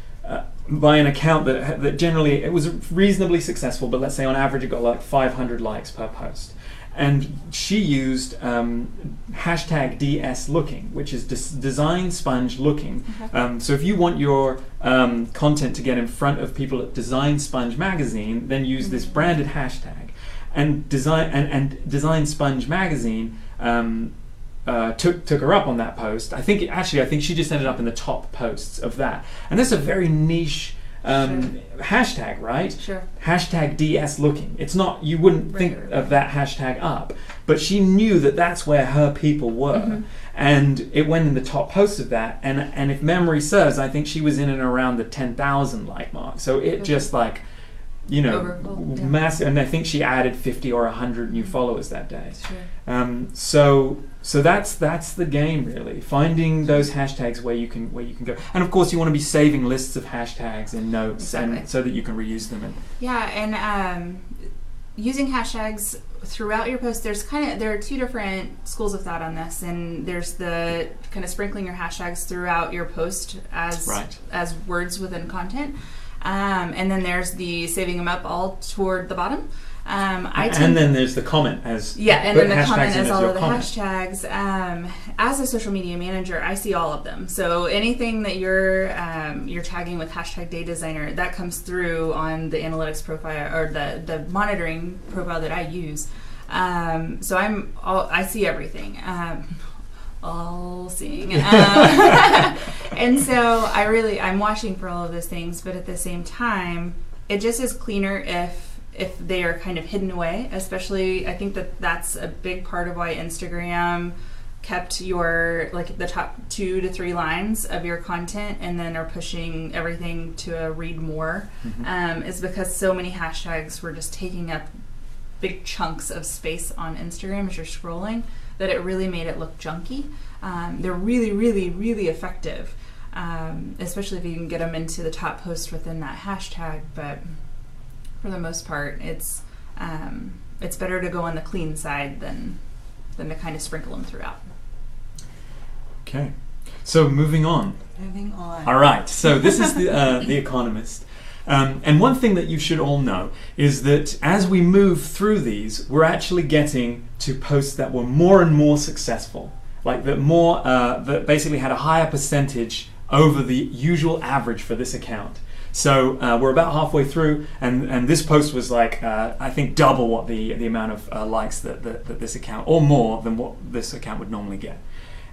by an account that generally, it was reasonably successful, but let's say on average it got like 500 likes per post. And she used hashtag DS looking, which is design sponge looking. Okay. So if you want your content to get in front of people at Design Sponge magazine, then use this branded hashtag. And Design Sponge magazine took her up on that post. I think she just ended up in the top posts of that. And that's a very niche hashtag, right? Sure. Hashtag DS looking. It's not, you wouldn't think of that hashtag up, but she knew that that's where her people were, and it went in the top posts of that. And if memory serves, I think she was in and around the 10,000 like mark. So it just like, massive. And I think she added 50 or 100 new followers that day. Sure. So that's the game, really. Finding those hashtags where you can go, and of course you want to be saving lists of hashtags in notes, and so that you can reuse them. And using hashtags throughout your post. There are two different schools of thought on this, and there's the kind of sprinkling your hashtags throughout your post as words within content, and then there's the saving them up all toward the bottom. And then there's the comment and then the comment is all of the hashtags. As a social media manager, I see all of them. So anything that you're tagging with hashtag day designer, that comes through on the analytics profile or the monitoring profile that I use. So I see everything. All seeing. And so I'm watching for all of those things, but at the same time, it just is cleaner if they are kind of hidden away. Especially, I think that's a big part of why Instagram kept your the top 2 to 3 lines of your content and then are pushing everything to a read more, is because so many hashtags were just taking up big chunks of space on Instagram as you're scrolling, that it really made it look junky. They're really, really, really effective, especially if you can get them into the top post within that hashtag. But for the most part, it's better to go on the clean side than to kind of sprinkle them throughout. Okay, so moving on. All right, so this is the Economist. And one thing that you should all know is that as we move through these, we're actually getting to posts that were more and more successful, that basically had a higher percentage over the usual average for this account. So we're about halfway through, and this post was I think double what the amount of likes that this account, or more than what this account would normally get.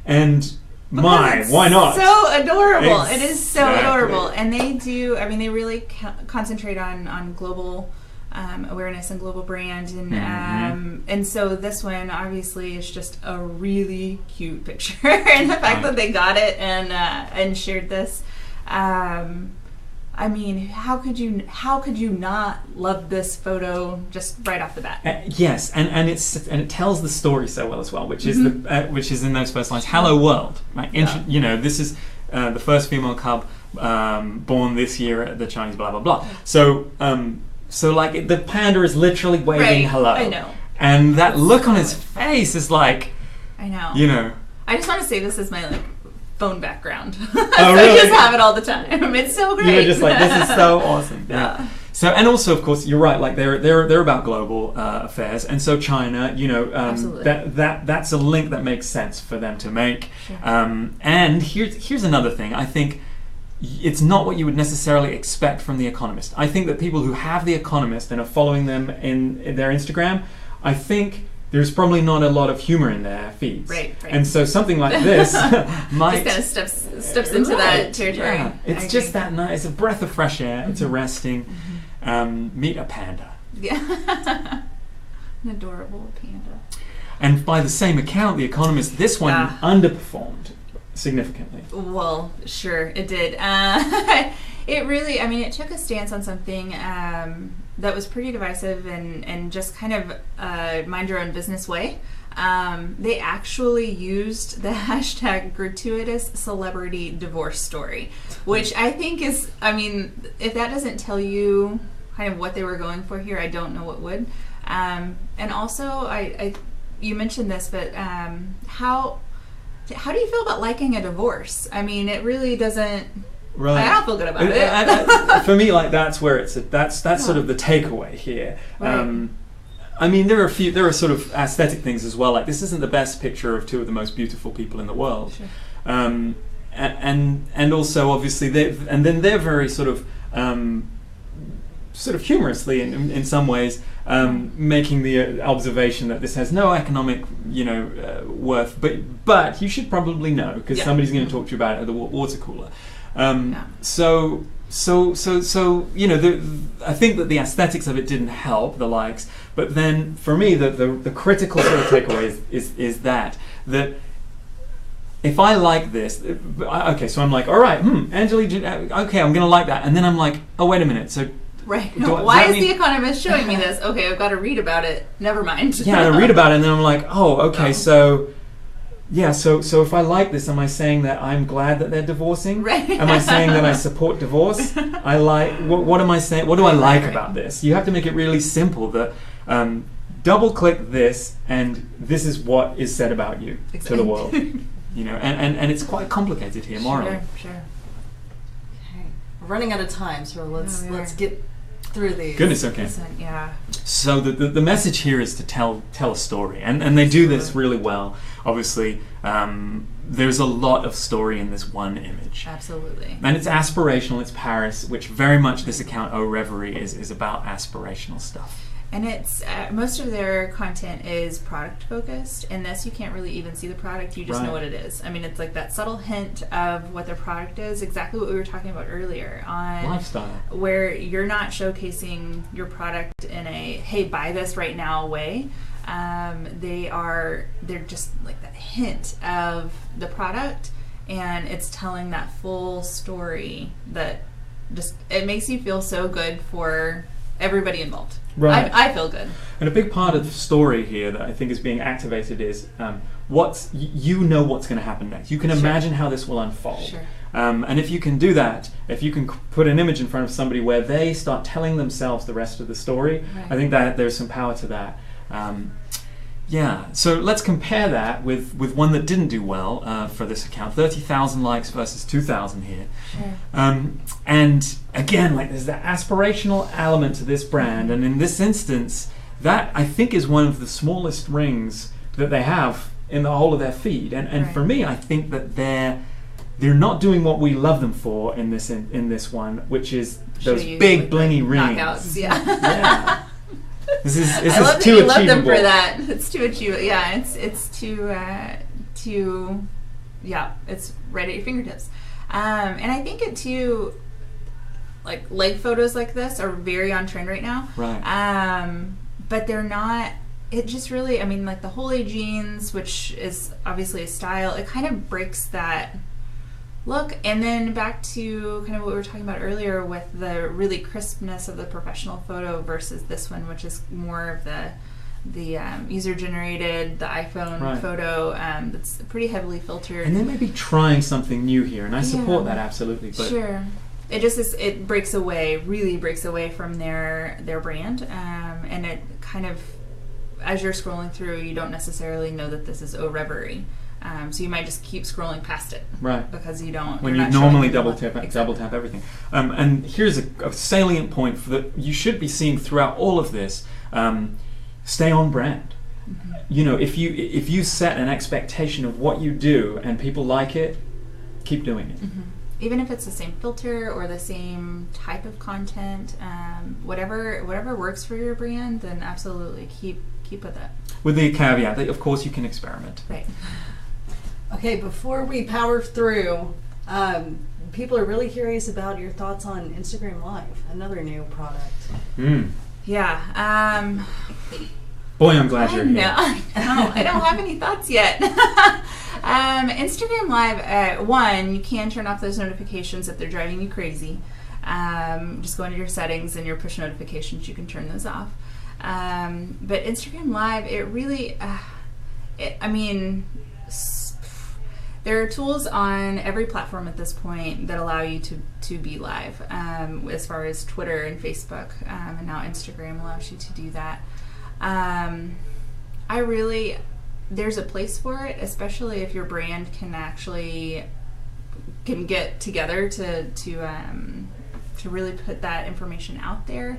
And why not? So adorable. It is so adorable. And they really concentrate on global awareness and global brand, and so this one obviously is just a really cute picture, and the fact that they got it and shared this. I mean, how could you not love this photo just right off the bat? Yes, and it tells the story so well as well, which is which is in those first lines. Hello world, right? You know, this is the first female cub born this year at the Chinese blah blah blah. So like the panda is literally waving hello. I know. And that look on his face is like, I know. You know. I just want to say this is my phone background. Oh, so really? I just have it all the time. It's so great. You're just like, this is so awesome. Yeah. So, and also, of course, you're right. Like they're about global affairs, and so China, you know, that's a link that makes sense for them to make. Sure. And here's another thing. I think it's not what you would necessarily expect from The Economist. I think that people who have The Economist and are following them in their Instagram, I think there's probably not a lot of humor in their feeds. Right. And so something like this might... Just kind of steps into that territory. Yeah. It's just that nice. It's a breath of fresh air. It's arresting. Meet a panda. Yeah. An adorable panda. And by the same account, The Economist, this one underperformed significantly. Well, sure, it did. It really, I mean, it took a stance on something that was pretty divisive and just kind of mind your own business way. They actually used the hashtag gratuitous celebrity divorce story, which I think is, I mean, if that doesn't tell you kind of what they were going for here, I don't know what would. And also, I you mentioned this, but how do you feel about liking a divorce? I mean, it really doesn't... Right. I don't feel good about it. For me, like that's where that's sort of the takeaway here. Right. I mean, there are sort of aesthetic things as well. Like this isn't the best picture of two of the most beautiful people in the world, sure. And also obviously they're very sort of humorously in some ways making the observation that this has no economic worth, but you should probably know because somebody's going to talk to you about it at the water cooler. So I think that the aesthetics of it didn't help the likes, but then for me the critical sort of takeaway is that if I like this, okay, so I'm like, all right, Angelique, okay, I'm gonna like that, and then I'm like, oh wait a minute, so right, why is The Economist showing me this? Okay, I've got to read about it. Never mind. Yeah, I read about it, and then I'm like, oh, okay, so. Yeah, so if I like this, am I saying that I'm glad that they're divorcing? Right. Am I saying that I support divorce? I like what am I saying? What do I like about this? You have to make it really simple. That double click this, and this is what is said about you to the world. And it's quite complicated here morally. Sure. Okay, we're running out of time, so let's get through these. Goodness, okay. Yeah. So the message here is to tell a story, and they do this really well. Obviously, there's a lot of story in this one image. Absolutely. And it's aspirational. It's Paris, which very much this account, Oh Reverie, is about aspirational stuff. And it's most of their content is product focused. In this, you can't really even see the product. You just know what it is. I mean, it's like that subtle hint of what their product is. Exactly what we were talking about earlier on lifestyle, where you're not showcasing your product in a hey, buy this right now way. They're just like that hint of the product, and it's telling that full story that just it makes you feel so good for everybody involved. Right. I feel good. And a big part of the story here that I think is being activated is what's going to happen next. You can imagine how this will unfold. Sure. And if you can do that, if you can put an image in front of somebody where they start telling themselves the rest of the story, I think that there's some power to that. So let's compare that with one that didn't do well for this account. 30,000 likes versus 2,000 here. Sure. And again, like there's that aspirational element to this brand, and in this instance, that I think is one of the smallest rings that they have in the whole of their feed. And for me, I think that they're not doing what we love them for in this one, which is those big blingy rings. Knockouts, yeah. This is I love too that you achievable. love them for that. It's too achievable. Yeah, it's too it's right at your fingertips. And I think it too. like leg photos like this are very on trend right now. Right. But they're not. It just really, I mean, like the Holy jeans, which is obviously a style, it kind of breaks that look. And then back to kind of what we were talking about earlier with the really crispness of the professional photo versus this one, which is more of the user generated, the iPhone photo that's pretty heavily filtered. And they may be trying something new here, and I support that absolutely. But sure. It just is, it breaks away, really breaks away from their brand, and it kind of, as you're scrolling through, you don't necessarily know that this is Au Reverie. So you might just keep scrolling past it, right? Because you don't. When you normally double tap everything. And here's a salient point that you should be seeing throughout all of this: stay on brand. Mm-hmm. You know, if you set an expectation of what you do and people like it, keep doing it. Mm-hmm. Even if it's the same filter or the same type of content, whatever works for your brand, then absolutely keep with it. With the caveat that, of course, you can experiment. Right. Okay, before we power through, people are really curious about your thoughts on Instagram Live, another new product. Yeah. Boy, I'm glad you're here. I don't have any thoughts yet. Instagram Live, you can turn off those notifications if they're driving you crazy. Just go into your settings and your push notifications, you can turn those off. But Instagram Live, it really, there are tools on every platform at this point that allow you to be live, as far as Twitter and Facebook, and now Instagram allows you to do that. There's a place for it, especially if your brand can get together to really put that information out there.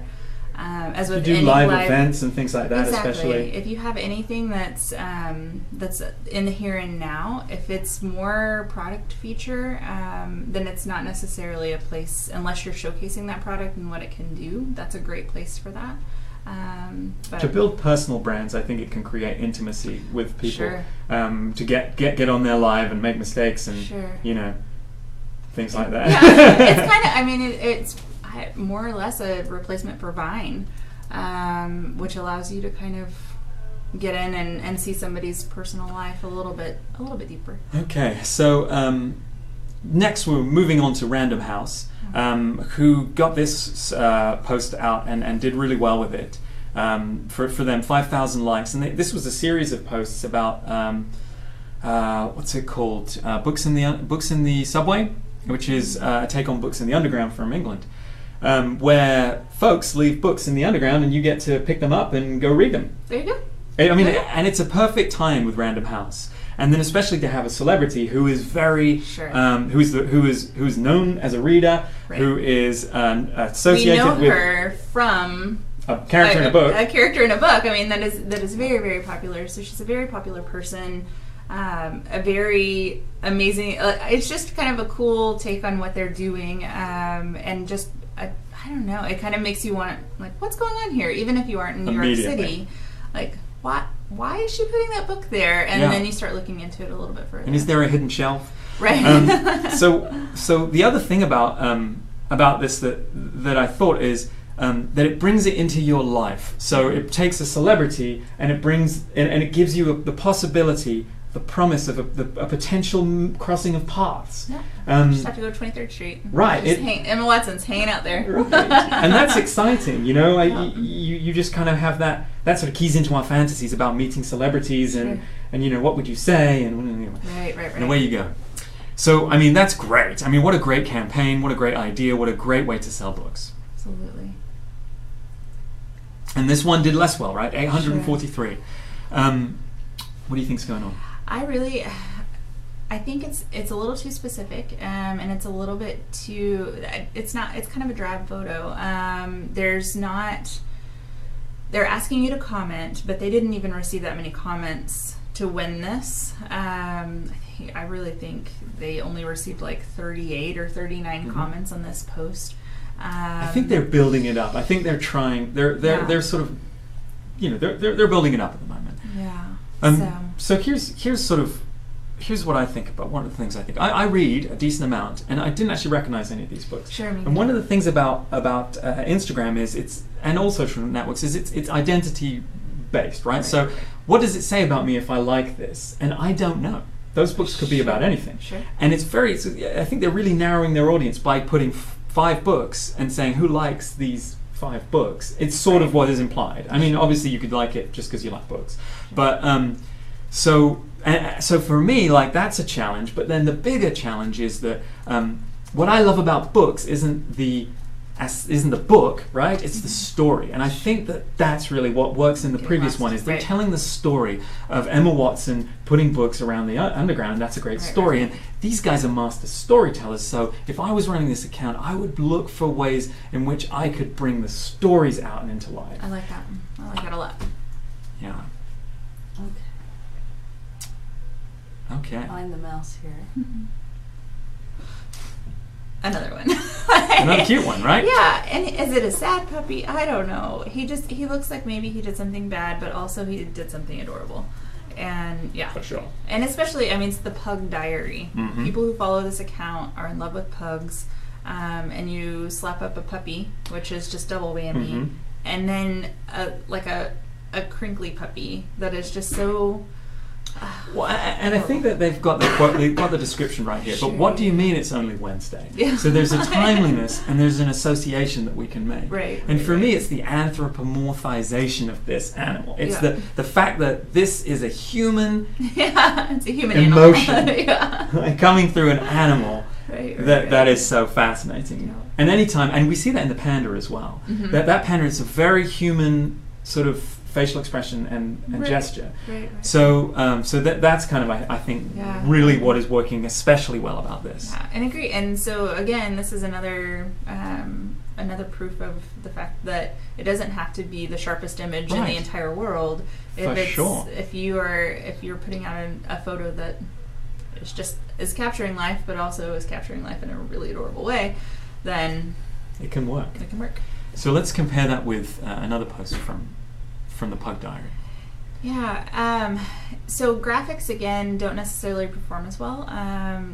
As with you do live events and things like that, exactly. Especially if you have anything that's in the here and now, if it's more product feature, then it's not necessarily a place, unless you're showcasing that product and what it can do. That's a great place for that. But to build personal brands, I think it can create intimacy with people. Sure. To get on there live and make mistakes and things like that. Yeah, it's kind of. It's more or less a replacement for Vine, which allows you to kind of get in and see somebody's personal life a little bit deeper. Okay, so next we're moving on to Random House, who got this post out and did really well with it. For them, 5,000 likes, and this was a series of posts about what's it called? Books in the Subway, which is a take on Books in the Underground from England. Where folks leave books in the underground and you get to pick them up and go read them. There you go. And it's a perfect time with Random House, and then especially to have a celebrity who is very, who is known as a reader, right. Who is associated with. We know her from a character in a book. A character in a book. I mean, that is very, very popular. So she's a very popular person. A very amazing. It's just kind of a cool take on what they're doing, and just. I don't know. It kind of makes you want, like, what's going on here? Even if you aren't in New York City, like, why is she putting that book there? And then you start looking into it a little bit further. And is there a hidden shelf? Right. So the other thing about this that I thought is that it brings it into your life. So it takes a celebrity and it brings and it gives you the possibility. The promise of a potential crossing of paths. Yeah. Just have to go to 23rd Street. Right. Emma Watson's hanging out there. Right. And that's exciting, you know. You just kind of have that sort of keys into our fantasies about meeting celebrities and you know, what would you say and right. And away you go. So I mean, that's great. I mean, what a great campaign, what a great idea, what a great way to sell books. Absolutely. And this one did less well, right? 843. What do you think's going on? I think it's a little too specific, and it's a little bit too. It's kind of a drab photo. They're asking you to comment, but they didn't even receive that many comments to win this. I really think they only received like 38 or 39 comments on this post. I think they're building it up. I think they're trying. They're sort of, you know, they're building it up at the moment. Yeah. So here's sort of here's what I think about one of the things I think. I read a decent amount, and I didn't actually recognize any of these books. Sure, me And one too. of the things about Instagram is and all social networks is it's identity based, right? So what does it say about me if I like this? And I don't know. Those books could be about anything. Sure. And I think they're really narrowing their audience by putting 5 books and saying who likes these 5 books. It's sort of what is implied. I mean, obviously you could like it just because you like books, but so for me, like, that's a challenge. But then the bigger challenge is that what I love about books isn't the book, right? It's the story. And I think that that's really what works in the previous one, is they're telling the story of Emma Watson putting books around the underground, and that's a great story. And these guys are master storytellers, so if I was running this account, I would look for ways in which I could bring the stories out and into life. I like that. I like that a lot. Yeah. Okay. Okay. Find the mouse here. Another one. Another cute one, right? Yeah, and is it a sad puppy? I don't know. He looks like maybe he did something bad, but also he did something adorable. And yeah. For sure. And especially, I mean, it's the Pug Diary. Mhm. People who follow this account are in love with pugs, and you slap up a puppy, which is just double whammy, Mhm. and then a crinkly puppy that is just so. Well, and I think that they've got the description right here. But what do you mean it's only Wednesday? Yeah. So there's a timeliness and there's an association that we can make. Right. And right, for right. me, it's the anthropomorphization of this animal. It's Yeah. the fact that this is a human Yeah, it's a human emotion animal. Yeah. coming through an animal. Right, That is so fascinating. Yeah. And anytime, and we see that in the panda as well. Mhm. That panda is a very human sort of facial expression and Right. gesture. Right. So, that's kind of, I think, Yeah. really what is working especially well about this. Yeah, and agree. And so again, this is another proof of the fact that it doesn't have to be the sharpest image in Right. the entire world. For sure. If you're putting out a photo that is capturing life, but also is capturing life in a really adorable way, then It can work. it can work. So let's compare that with another post from the Pug Diary. Yeah. So graphics again don't necessarily perform as well.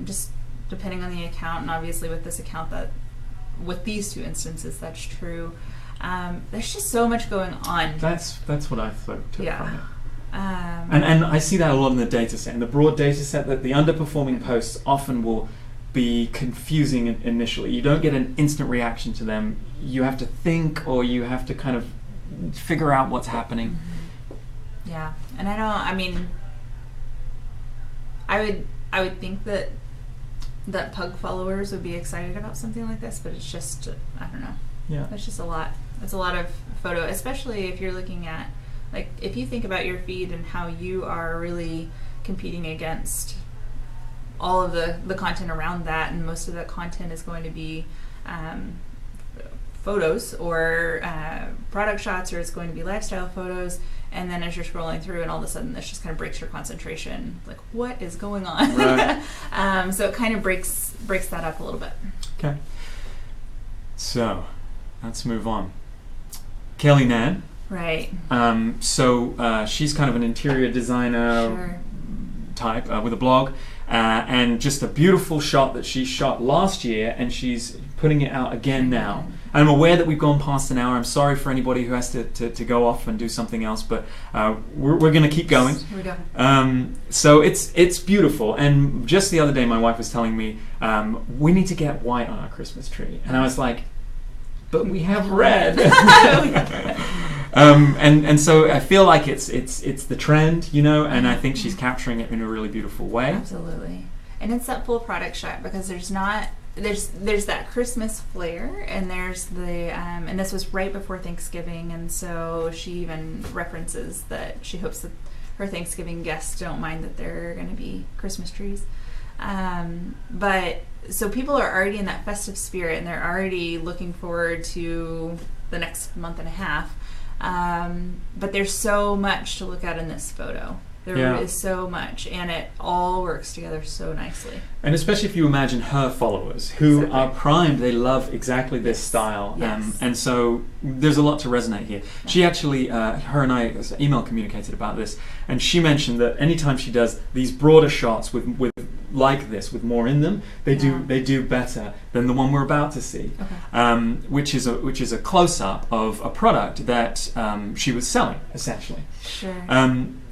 Just depending on the account, and obviously with this account, with these 2 instances, that's true. There's just so much going on. That's what I took Yeah. from it. And I see that a lot in the data set. In the broad data set, that the underperforming posts often will be confusing initially. You don't get an instant reaction to them. You have to think, or you have to kind of figure out what's happening. Yeah, and I would think that pug followers would be excited about something like this, but it's just, I don't know. Yeah. It's just a lot. It's a lot of photo, especially if you're looking at, like, if you think about your feed and how you are really competing against all of the content around that, and most of the content is going to be photos or product shots, or it's going to be lifestyle photos, and then as you're scrolling through, and all of a sudden this just kind of breaks your concentration, like, what is going on? Right. So it kind of breaks that up a little bit. Okay. So let's move on. Kelly Nan. Right. So she's kind of an interior designer Sure. type with a blog, and just a beautiful shot that she shot last year, and she's putting it out again now. I'm aware that we've gone past an hour. I'm sorry for anybody who has to go off and do something else, but we're going to keep going. Here we go. So it's beautiful. And just the other day, my wife was telling me we need to get white on our Christmas tree, and I was like, but we have red. And so I feel like it's the trend, and I think she's capturing it in a really beautiful way. Absolutely. And it's that full product shot, because there's that Christmas flair, and there's the and this was right before Thanksgiving, and so she even references that she hopes that her Thanksgiving guests don't mind that there are going to be Christmas trees. But so people are already in that festive spirit, and they're already looking forward to the next month and a half. But there's so much to look at in this photo. There is so much, and it all works together so nicely. And especially if you imagine her followers who Exactly. are primed, they love exactly this style. Yes. And so there's a lot to resonate here. She actually, her and I email communicated about this, and she mentioned that anytime she does these broader shots with like this, with more in them, they do better than the one we're about to see, which is a close-up of a product that she was selling, essentially. Sure.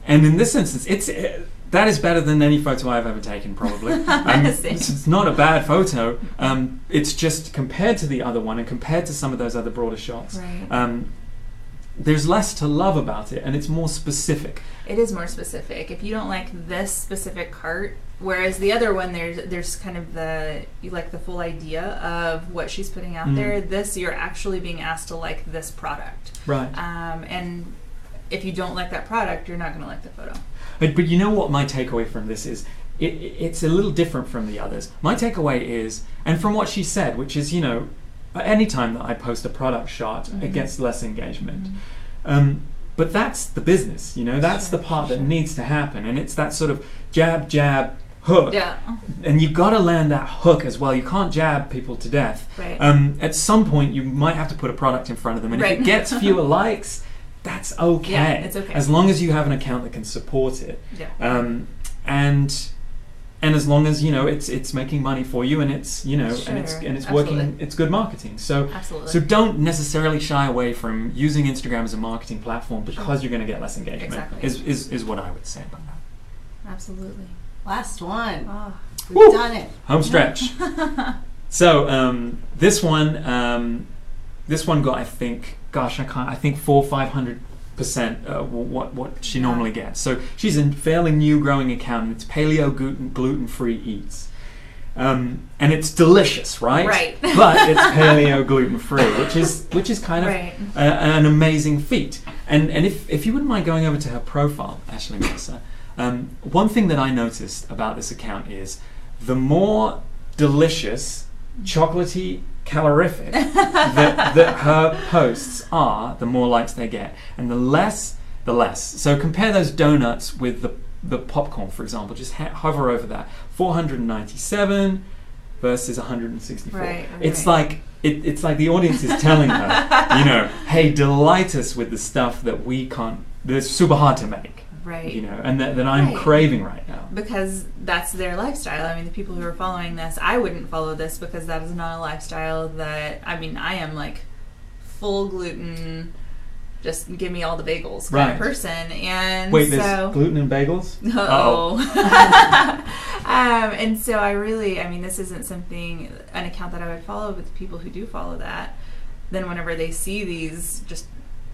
And in this instance, that is better than any photo I've ever taken, probably. It's not a bad photo. It's just compared to the other one and compared to some of those other broader shots. Right. There's less to love about it, and it's more specific. It is more specific. If you don't like this specific cart, whereas the other one, there's kind of you like the full idea of what she's putting out there. This, you're actually being asked to like this product. Right. And if you don't like that product, you're not going to like the photo. But you know what my takeaway from this is? It's a little different from the others. My takeaway is, and from what she said, which is, any time that I post a product shot, it gets less engagement. But that's the business, that's the part that needs to happen. And it's that sort of jab, jab, hook. Yeah. And you've got to land that hook as well. You can't jab people to death. Right. At some point, you might have to put a product in front of them. And if it gets fewer likes, that's okay. Yeah, it's okay. As long as you have an account that can support it. Yeah. And as long as it's making money for you, and it's and it's Absolutely. working, it's good marketing. So Absolutely. so don't necessarily shy away from using Instagram as a marketing platform because you're going to get less engagement. Exactly. Is what I would say about that. Absolutely. Last one. Oh. We've done it. Home stretch. So this one got, I think 400-500% what she normally gets. So she's a fairly new growing account, and it's paleo gluten-free eats. And it's delicious, right? Right. But it's paleo gluten-free, which is kind of Right. An amazing feat. And if you wouldn't mind going over to her profile, Ashley Melissa, one thing that I noticed about this account is the more delicious, chocolatey, calorific that her posts are, the more likes they get, and the less. So compare those donuts with the popcorn, for example. Just hover over that. 497 versus 164. Right. It's like it's like the audience is telling her, hey, delight us with the stuff that we can't. That's super hard to make. Right. And that I'm craving right now. Because that's their lifestyle. I mean, the people who are following this, I wouldn't follow this because that is not a lifestyle that, I am like full gluten, just give me all the bagels kind of person. And wait, there's gluten in bagels? Uh-oh. And so this isn't an account that I would follow, but the people who do follow that, then whenever they see these just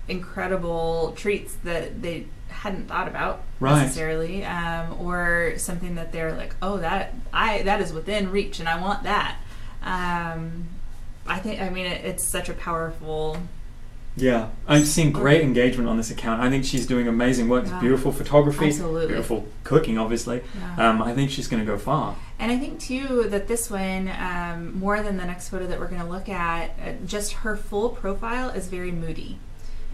incredible treats that they hadn't thought about necessarily, or something that they're like, oh, that is within reach and I want that. It's such a powerful. Yeah, I'm seeing great engagement on this account. I think she's doing amazing work. It's beautiful photography, Absolutely. Beautiful cooking, obviously. Yeah. I think she's going to go far. And I think too that this one, more than the next photo that we're going to look at, just her full profile is very moody.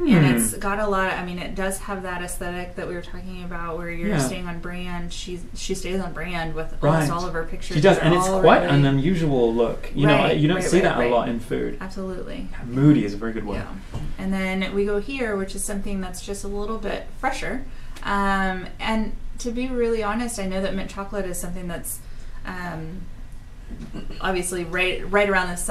And it's got a lot of, it does have that aesthetic that we were talking about where you're staying on brand. She stays on brand with almost all of her pictures. She does, and it's quite an unusual look. You don't see that a lot in food. Absolutely. Moody is a very good word. Yeah. And then we go here, which is something that's just a little bit fresher. And to be really honest, I know that mint chocolate is something that's obviously right around this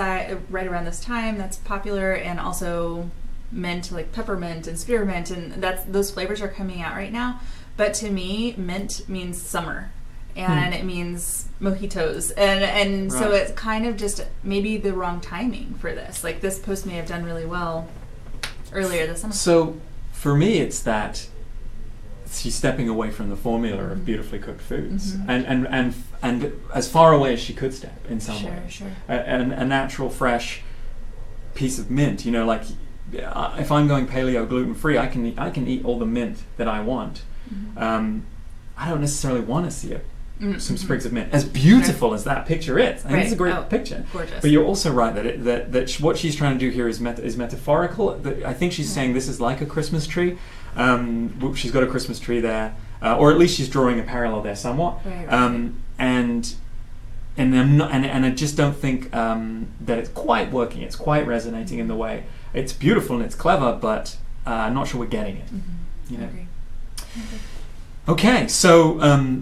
time that's popular, and also mint, like peppermint and spearmint, and those flavors are coming out right now. But to me, mint means summer, and it means mojitos, and so it's kind of just maybe the wrong timing for this. Like, this post may have done really well earlier this summer. So for me, it's that she's stepping away from the formula of beautifully cooked foods, and as far away as she could step in some way. Sure. A natural, fresh piece of mint. If I'm going paleo gluten free, I can eat all the mint that I want. I don't necessarily want to see some sprigs of mint. As beautiful as that picture is, I think it's a great picture. Gorgeous. But you're also right that what she's trying to do here is metaphorical. I think she's saying this is like a Christmas tree. She's got a Christmas tree there. or at least she's drawing a parallel there somewhat. Right. And I just don't think that it's quite working. It's quite resonating in the way. It's beautiful and it's clever, but I'm not sure we're getting it. Mm-hmm. You know. I agree. Okay, so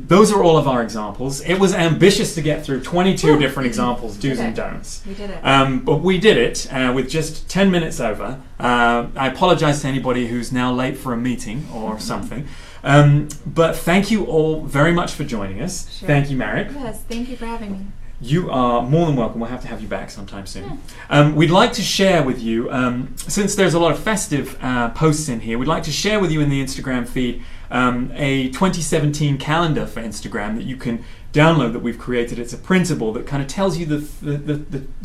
those are all of our examples. It was ambitious to get through 22 different examples, do's and don'ts. We did it. But we did it with just 10 minutes over. I apologize to anybody who's now late for a meeting or something. But thank you all very much for joining us. Sure. Thank you, Marek. Yes, thank you for having me. You are more than welcome. We'll have you back sometime soon. We'd like to share with you, since there's a lot of festive posts in here, we'd like to share with you in the Instagram feed a 2017 calendar for Instagram that you can download that we've created. It's a printable that kind of tells you the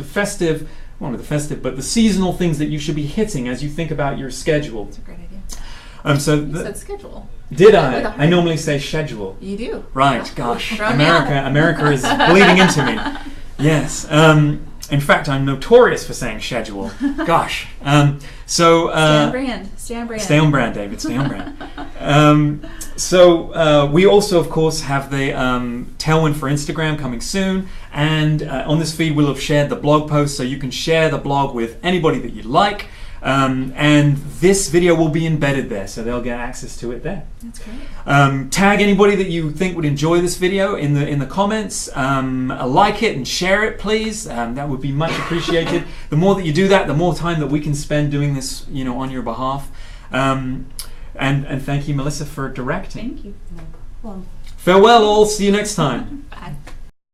festive, well, not the festive, but the seasonal things that you should be hitting as you think about your schedule. That's a great idea. You said schedule. Did I? I normally say schedule. You do. Right, Yeah. gosh. Throw me off. America is bleeding into me. Yes. In fact, I'm notorious for saying schedule. Gosh. Stay on brand. Stay on brand, David. Stay on brand. We also, of course, have the Tailwind for Instagram coming soon. And on this feed, we'll have shared the blog post, so you can share the blog with anybody that you like. And this video will be embedded there, so they'll get access to it there. That's great. Tag anybody that you think would enjoy this video in the comments. Like it and share it, please. That would be much appreciated. The more that you do that, the more time that we can spend doing this, on your behalf. And thank you, Melissa, for directing. Thank you. Well, Farewell, all. See you next time.